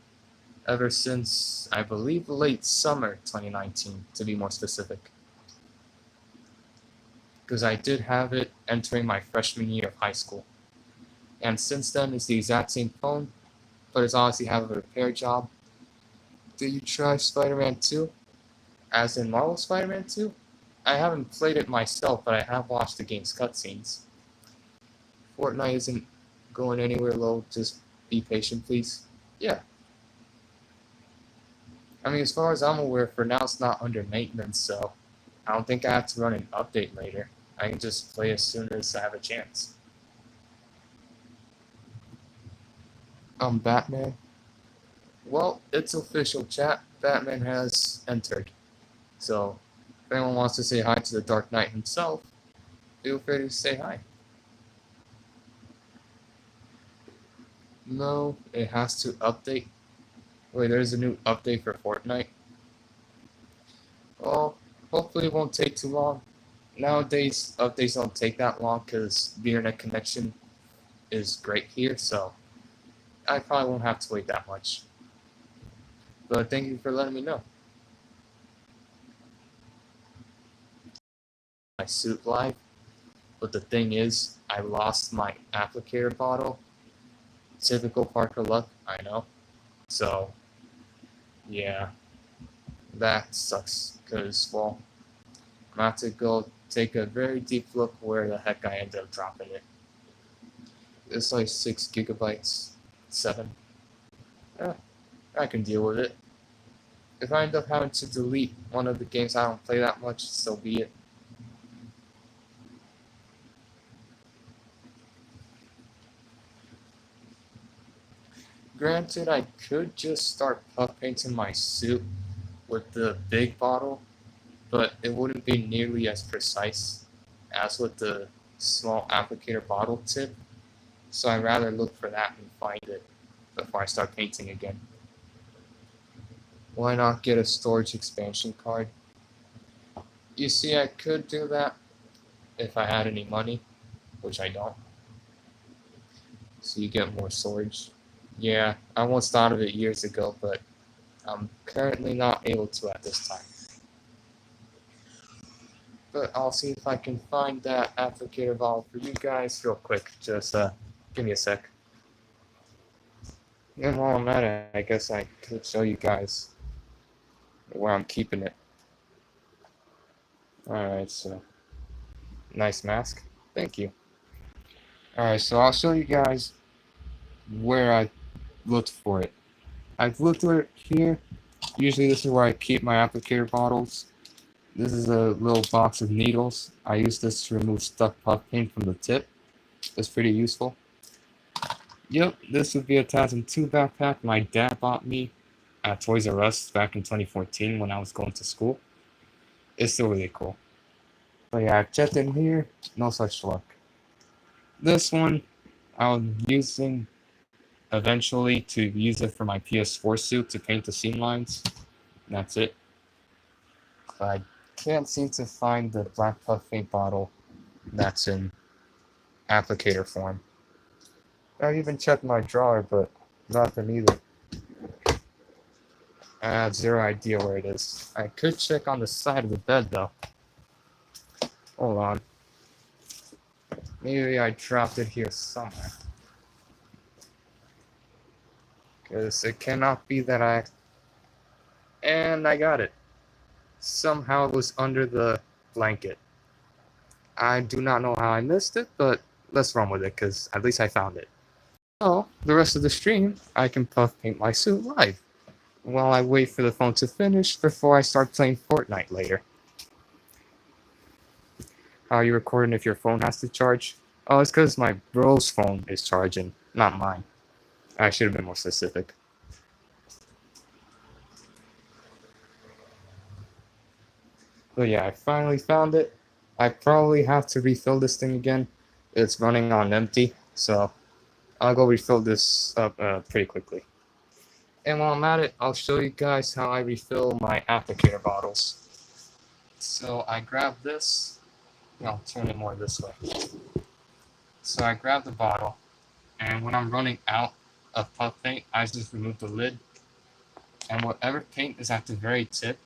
ever since, I believe, late summer 2019, to be more specific. Because I did have it entering my freshman year of high school. And since then, it's the exact same phone, but it's obviously have a repair job. Did you try Spider-Man 2? As in Marvel Spider-Man 2? I haven't played it myself, but I have watched the game's cutscenes. Fortnite isn't going anywhere low, just be patient, please. Yeah. I mean, as far as I'm aware, for now it's not under maintenance, so I don't think I have to run an update later. I can just play as soon as I have a chance. Batman? Well, it's official, chat. Batman has entered. So, if anyone wants to say hi to the Dark Knight himself, feel free to say hi. No, it has to update. Wait, there's a new update for Fortnite? Well, hopefully it won't take too long. Nowadays, updates don't take that long because the internet connection is great here, so I probably won't have to wait that much. But thank you for letting me know. My suit live, but the thing is, I lost my applicator bottle. Typical Parker luck, I know. So, yeah, that sucks, because, well, I'm gonna have to go take a very deep look where the heck I ended up dropping it. It's like 6 gigabytes, 7. Yeah, I can deal with it. If I end up having to delete one of the games I don't play that much, so be it. Granted, I could just start puff painting my suit with the big bottle, but it wouldn't be nearly as precise as with the small applicator bottle tip, so I'd rather look for that and find it before I start painting again. Why not get a storage expansion card? You see, I could do that if I had any money, which I don't. So you get more storage. Yeah, I once thought of it years ago, but I'm currently not able to at this time. But I'll see if I can find that applicator bottle for you guys real quick. Just give me a sec. And while I'm at it, I guess I could show you guys where I'm keeping it. Alright, so nice mask. Thank you. Alright, so I'll show you guys where I looked for it. I've looked for it here. Usually this is where I keep my applicator bottles. This is a little box of needles. I use this to remove stuck puff paint from the tip. It's pretty useful. Yep, this would be a TASM 2 backpack my dad bought me at Toys R Us back in 2014 when I was going to school. It's still really cool. But yeah, I've checked in here, no such luck. This one, I'm using eventually to use it for my PS4 suit to paint the seam lines. And that's it. But I can't seem to find the black puff paint bottle that's in applicator form. I've even checked my drawer, but nothing either. I have zero idea where it is. I could check on the side of the bed though. Hold on. Maybe I dropped it here somewhere. Because it cannot be that I... And I got it. Somehow it was under the blanket. I do not know how I missed it, but let's run with it, because at least I found it. So, the rest of the stream, I can puff paint my suit live while I wait for the phone to finish before I start playing Fortnite later. How are you recording if your phone has to charge? Oh, it's because my bro's phone is charging, not mine. I should have been more specific. But yeah, I finally found it. I probably have to refill this thing again. It's running on empty, so I'll go refill this up pretty quickly. And while I'm at it, I'll show you guys how I refill my applicator bottles. So I grab this, I'll turn it more this way. So I grab the bottle, and when I'm running out of puff paint, I just remove the lid, and whatever paint is at the very tip,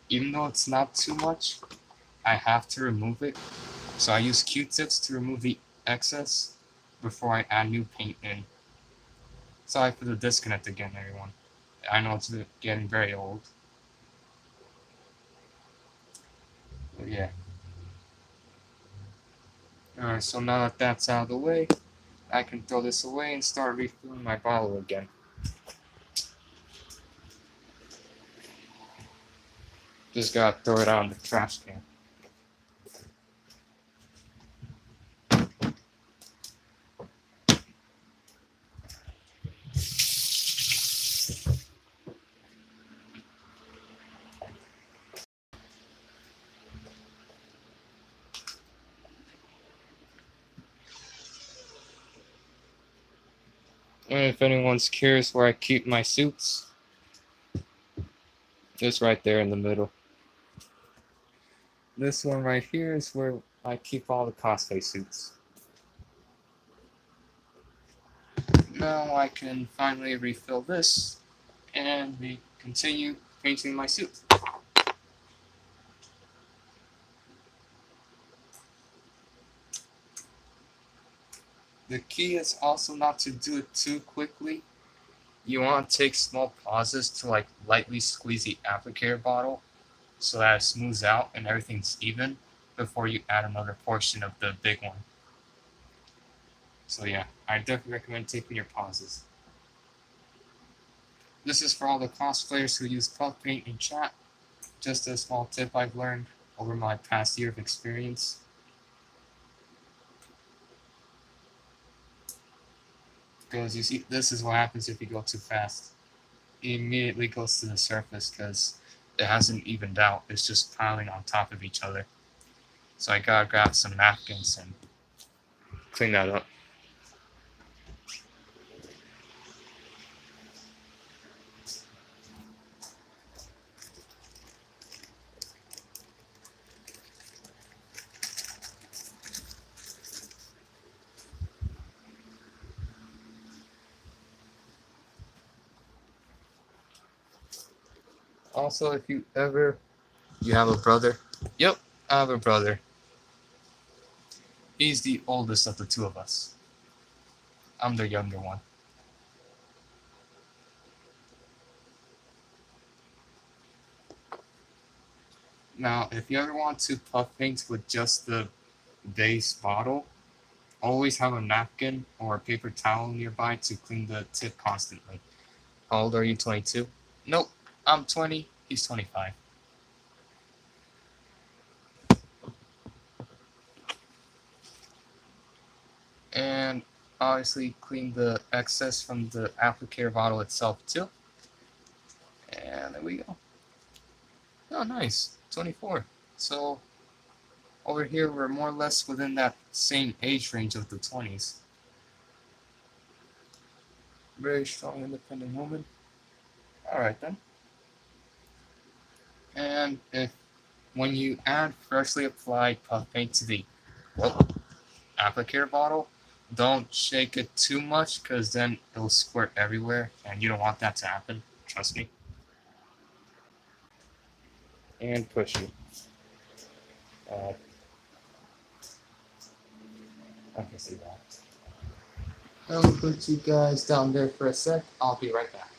even though it's not too much, I have to remove it. So I use Q-tips to remove the excess before I add new paint in. Sorry for the disconnect again, everyone. I know it's getting very old. But yeah. Alright, so now that that's out of the way, I can throw this away and start refilling my bottle again. Just gotta throw it out in the trash can. And if anyone's curious where I keep my suits, it's right there in the middle. This one right here is where I keep all the cosplay suits. Now I can finally refill this and continue painting my suit. The key is also not to do it too quickly. You want to take small pauses to like lightly squeeze the applicator bottle so that it smooths out and everything's even before you add another portion of the big one. So yeah, I definitely recommend taking your pauses. This is for all the cosplayers who use puff paint in chat. Just a small tip I've learned over my past year of experience. Because you see, this is what happens if you go too fast. It immediately goes to the surface because it hasn't evened out. It's just piling on top of each other. So I gotta grab some napkins and clean that up. Also, if you have a brother. Yep, I have a brother. He's the oldest of the two of us. I'm the younger one. Now, if you ever want to puff paint with just the base bottle, always have a napkin or a paper towel nearby to clean the tip constantly. How old are you? 22? Nope, I'm 20. He's 25. And obviously clean the excess from the applicator bottle itself too. And there we go. Oh, nice. 24. So over here, we're more or less within that same age range of the 20s. Very strong, independent woman. Alright then. And when you add freshly applied puff paint to the applicator bottle, don't shake it too much because then it'll squirt everywhere and you don't want that to happen. Trust me. And push it. I can see that. I'll put you guys down there for a sec. I'll be right back.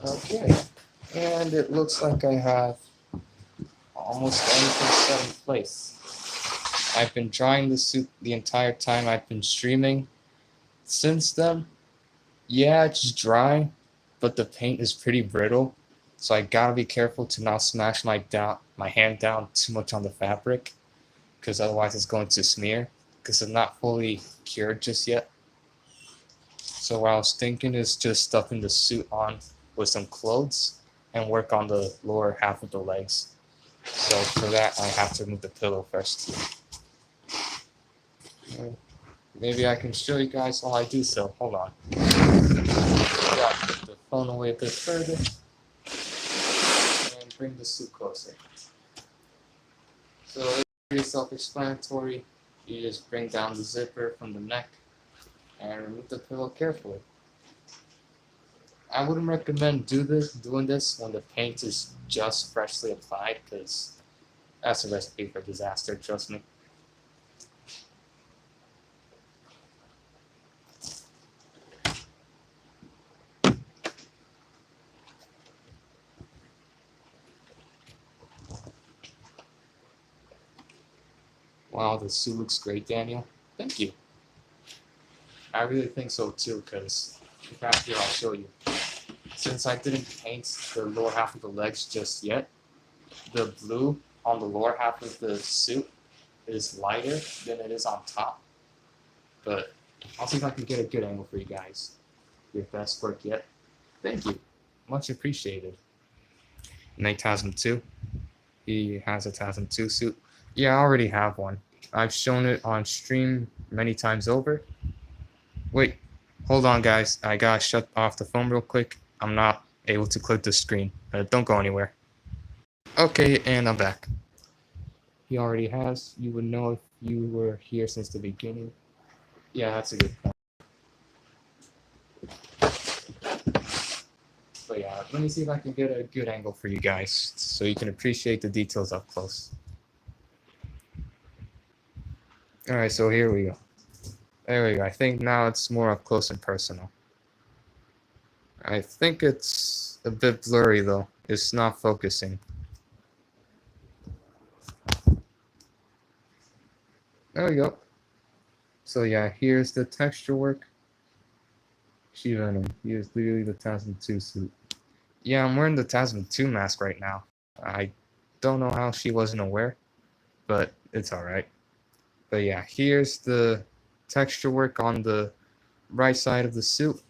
Okay, and it looks like I have almost everything set in place. I've been drying the suit the entire time I've been streaming. Since then, yeah, it's dry, but the paint is pretty brittle, so I gotta be careful to not smash my hand down too much on the fabric, because otherwise it's going to smear, because it's not fully cured just yet. So what I was thinking is just stuffing the suit on with some clothes and work on the lower half of the legs. So for that, I have to remove the pillow first. Maybe I can show you guys while I do so. Hold on. Yeah, put the phone away a bit further and bring the suit closer. So it's pretty self-explanatory. You just bring down the zipper from the neck and remove the pillow carefully. I wouldn't recommend doing this when the paint is just freshly applied, because that's a recipe for disaster, trust me. Wow, the suit looks great, Daniel. Thank you. I really think so too, because in fact, here I'll show you. Since I didn't paint the lower half of the legs just yet, the blue on the lower half of the suit is lighter than it is on top. But I'll see if I can get a good angle for you guys. Your best work yet. Thank you. Much appreciated. Nate Tasm 2. He has a Tasm 2 suit. Yeah, I already have one. I've shown it on stream many times over. Wait, hold on guys. I gotta shut off the phone real quick. I'm not able to click the screen. Don't go anywhere. Okay, and I'm back. He already has. You would know if you were here since the beginning. Yeah, that's a good point. But yeah, let me see if I can get a good angle for you guys so you can appreciate the details up close. Alright, so here we go. There we go. I think now it's more up close and personal. I think it's a bit blurry though. It's not focusing. There we go. So yeah, here's the texture work. Shivenom. Here's literally the Tasm 2 suit. Yeah, I'm wearing the Tasm 2 mask right now. I don't know how she wasn't aware, but it's alright. But yeah, here's the texture work on the right side of the suit.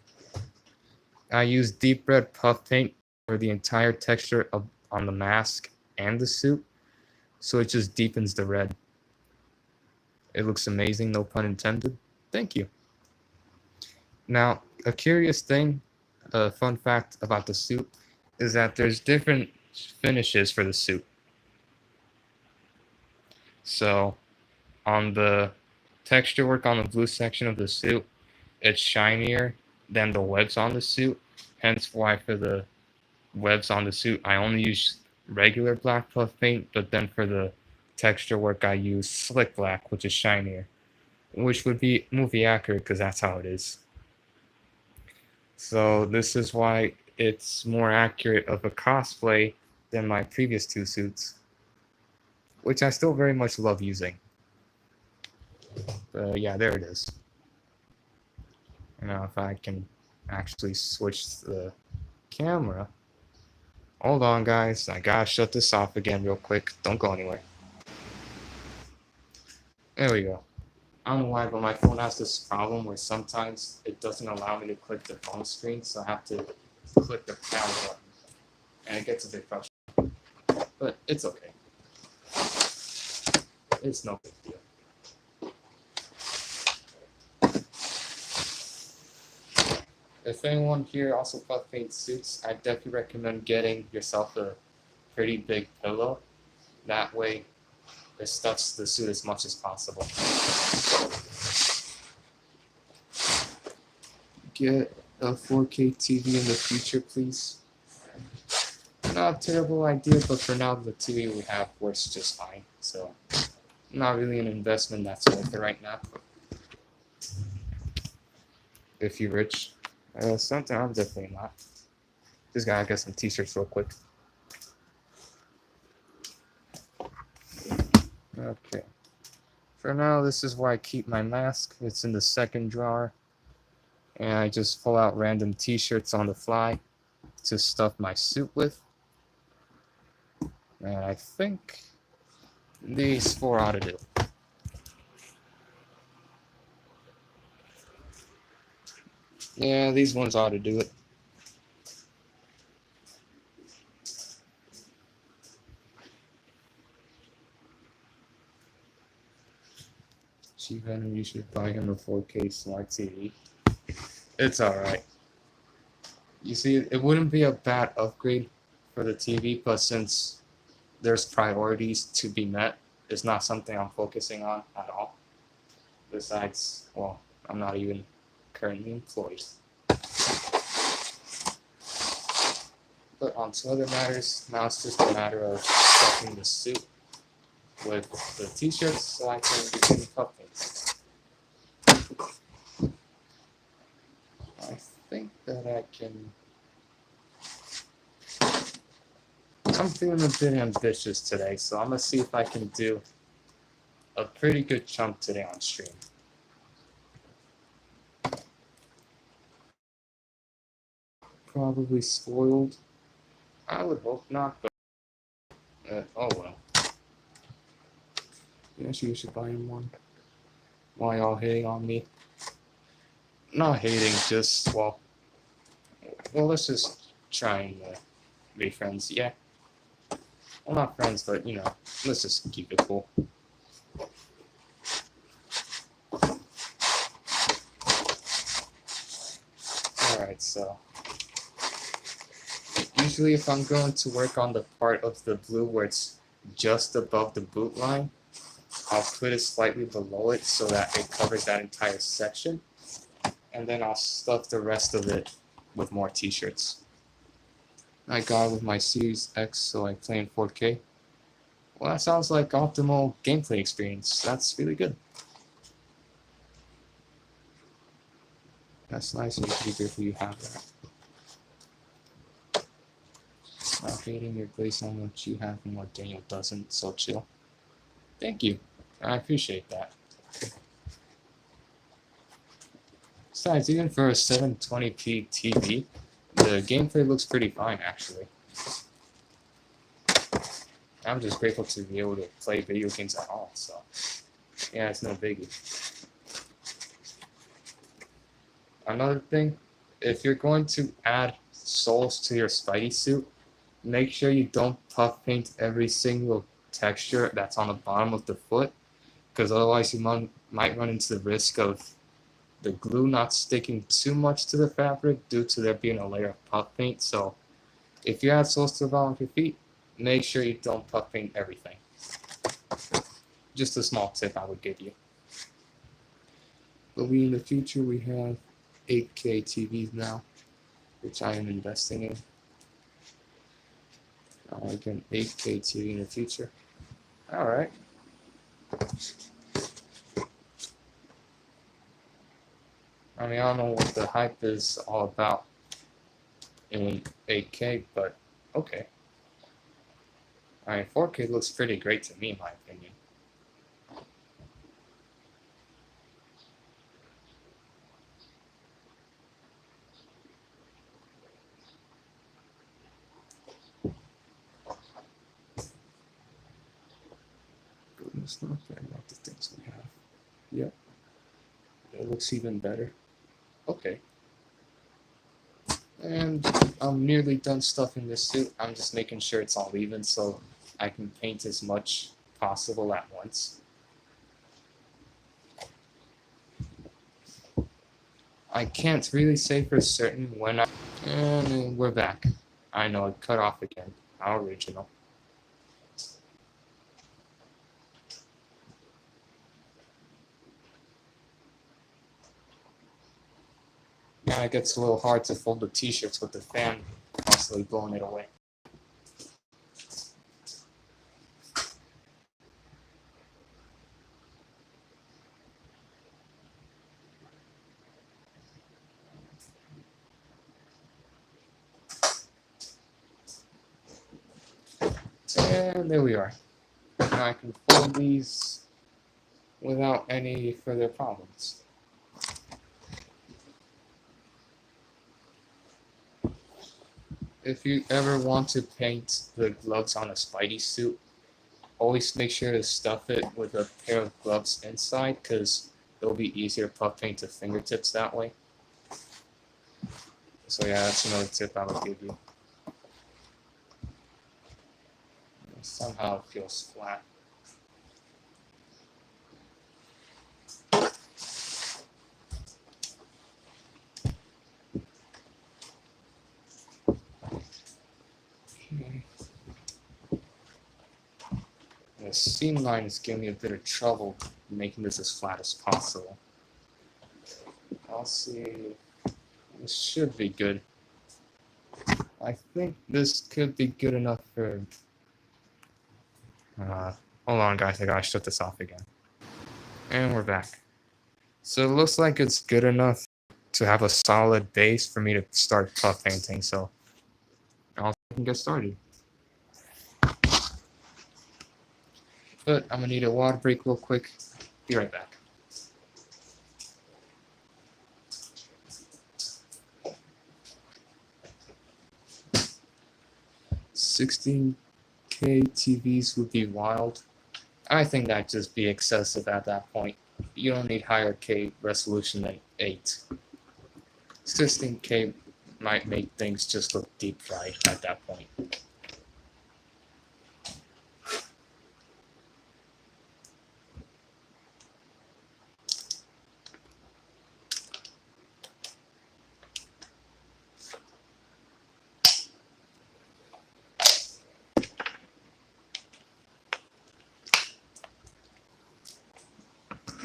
I use deep red puff paint for the entire texture on the mask and the suit, so it just deepens the red. It looks amazing, no pun intended. Thank you. Now, a curious thing, a fun fact about the suit, is that there's different finishes for the suit. So, on the texture work on the blue section of the suit, it's shinier than the webs on the suit, hence why for the webs on the suit I only use regular black puff paint, but then for the texture work I use slick black, which is shinier, which would be movie accurate because that's how it is. So this is why it's more accurate of a cosplay than my previous two suits, which I still very much love using. Yeah, there it is. Now if I can actually switch the camera. Hold on guys, I gotta shut this off again real quick. Don't go anywhere. There we go. I don't know why, but my phone has this problem where sometimes it doesn't allow me to click the phone screen, so I have to click the power button. And it gets a bit frustrating. But it's okay. It's no big deal. If anyone here also puff paints suits, I definitely recommend getting yourself a pretty big pillow. That way it stuffs the suit as much as possible. Get a 4K TV in the future, please. Not a terrible idea, but for now the TV we have works just fine. So not really an investment that's worth it right now. If you're rich. Something I'm definitely not. Just gotta get some t-shirts real quick. Okay. For now, this is where I keep my mask. It's in the second drawer. And I just pull out random t-shirts on the fly to stuff my suit with. And I think these 4 ought to do. Yeah, these ones ought to do it. G-Venom, you should buy him a 4K smart TV. It's alright. You see, it wouldn't be a bad upgrade for the TV, but since there's priorities to be met, it's not something I'm focusing on at all. Besides, well, I'm not even currently employed. But on to other matters, now it's just a matter of stuffing the suit with the t-shirts so I can begin puffing. I think that I can... I'm feeling a bit ambitious today, so I'm gonna see if I can do a pretty good chunk today on stream. Probably spoiled. I would hope not, but oh well. Yeah, you should buy him one. Why y'all hating on me? Not hating, just well, let's just try and be friends. Yeah. Well, not friends, but you know, let's just keep it cool. Alright, so usually if I'm going to work on the part of the blue where it's just above the boot line, I'll put it slightly below it so that it covers that entire section, and then I'll stuff the rest of it with more t-shirts. I got it with my Series X, so I play in 4K. Well, that sounds like optimal gameplay experience. That's really good. That's nice and pretty grateful you have that. Not hating your place on what you have and what Daniel doesn't, so chill. Thank you. I appreciate that. Besides, even for a 720p TV, the gameplay looks pretty fine, actually. I'm just grateful to be able to play video games at all, so yeah, it's no biggie. Another thing, if you're going to add soles to your Spidey suit, make sure you don't puff paint every single texture that's on the bottom of the foot, because otherwise you might run into the risk of the glue not sticking too much to the fabric due to there being a layer of puff paint. So if you add soles to the bottom of your feet, make sure you don't puff paint everything. Just a small tip I would give you. But in the future we have 8K TVs now, which I am investing in. I'll get an 8K TV in the future. Alright. I mean, I don't know what the hype is all about in 8K, but okay. I mean, 4K looks pretty great to me, in my opinion. Goodness, not bad about the things we have. Yep. It looks even better. Okay. And I'm nearly done stuffing this suit. I'm just making sure it's all even so I can paint as much possible at once. I can't really say for certain when I... And we're back. I know, it cut off again. How original. Yeah, it gets a little hard to fold the t-shirts with the fan constantly blowing it away. And there we are. Now I can fold these without any further problems. If you ever want to paint the gloves on a Spidey suit, always make sure to stuff it with a pair of gloves inside, because it'll be easier to puff paint the fingertips that way. So yeah, that's another tip I would give you. Somehow it feels flat. The seam line is giving me a bit of trouble making this as flat as possible. I'll see. This should be good. I think this could be good enough for... hold on guys, I gotta shut this off again. And we're back. So it looks like it's good enough to have a solid base for me to start puff painting, so I'll get started. But I'm gonna need a water break real quick. Be right back. $16K TVs would be wild. I think that'd just be excessive at that point. You don't need higher K resolution than 8. 16K might make things just look deep fried at that point.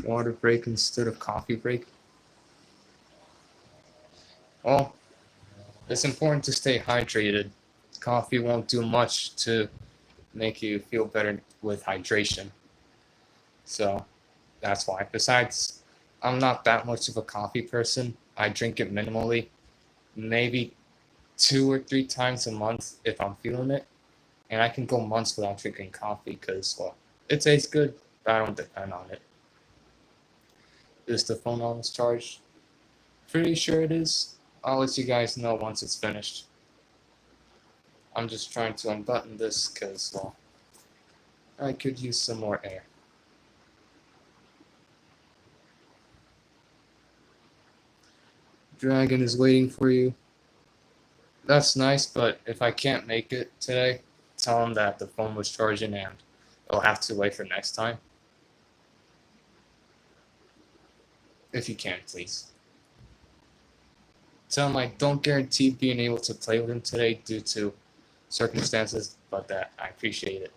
Water break instead of coffee break. Well, it's important to stay hydrated. Coffee won't do much to make you feel better with hydration. So that's why. Besides, I'm not that much of a coffee person. I drink it minimally, maybe 2 or 3 times a month if I'm feeling it. And I can go months without drinking coffee because, well, it tastes good, but I don't depend on it. Is the phone almost charged? Pretty sure it is. I'll let you guys know once it's finished. I'm just trying to unbutton this because, well, I could use some more air. Dragon is waiting for you. That's nice, but if I can't make it today, tell him that the phone was charging and I'll have to wait for next time. If you can, please. Tell him I don't guarantee being able to play with him today due to circumstances, but that I appreciate it.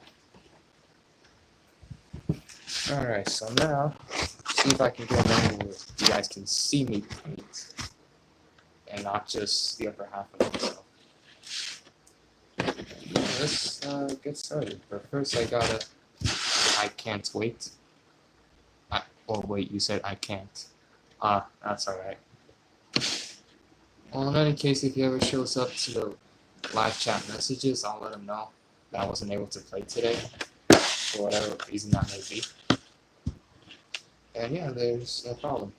Alright, so now, see if I can get an angle where you guys can see me paint, and not just the upper half of myself. Let's get started, but first I can't wait. Oh wait, you said I can't. That's alright. Well, in any case, if he ever shows up to the live chat messages, I'll let him know that I wasn't able to play today, for whatever reason that may be. And yeah, there's no problem.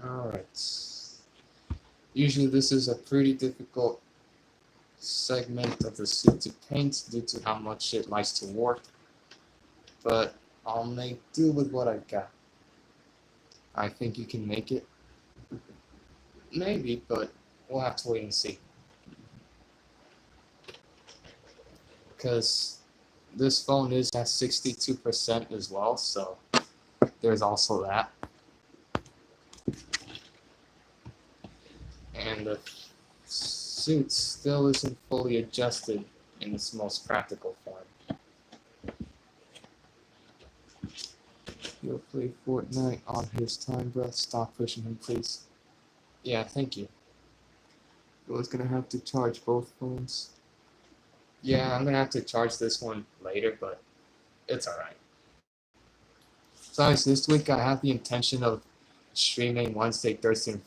Alright. Usually this is a pretty difficult segment of the suit to paint due to how much it likes to warp, but I'll make do with what I've got. I think you can make it. Maybe, but we'll have to wait and see. Because this phone is at 62% as well, so there's also that. And the suit still isn't fully adjusted in its most practical form. He'll play Fortnite on his time, bro. Stop pushing him, please. Yeah, thank you. I was gonna have to charge both phones. Yeah, I'm gonna have to charge this one later, but it's alright. Besides, this week I have the intention of streaming Wednesday, Thursday, and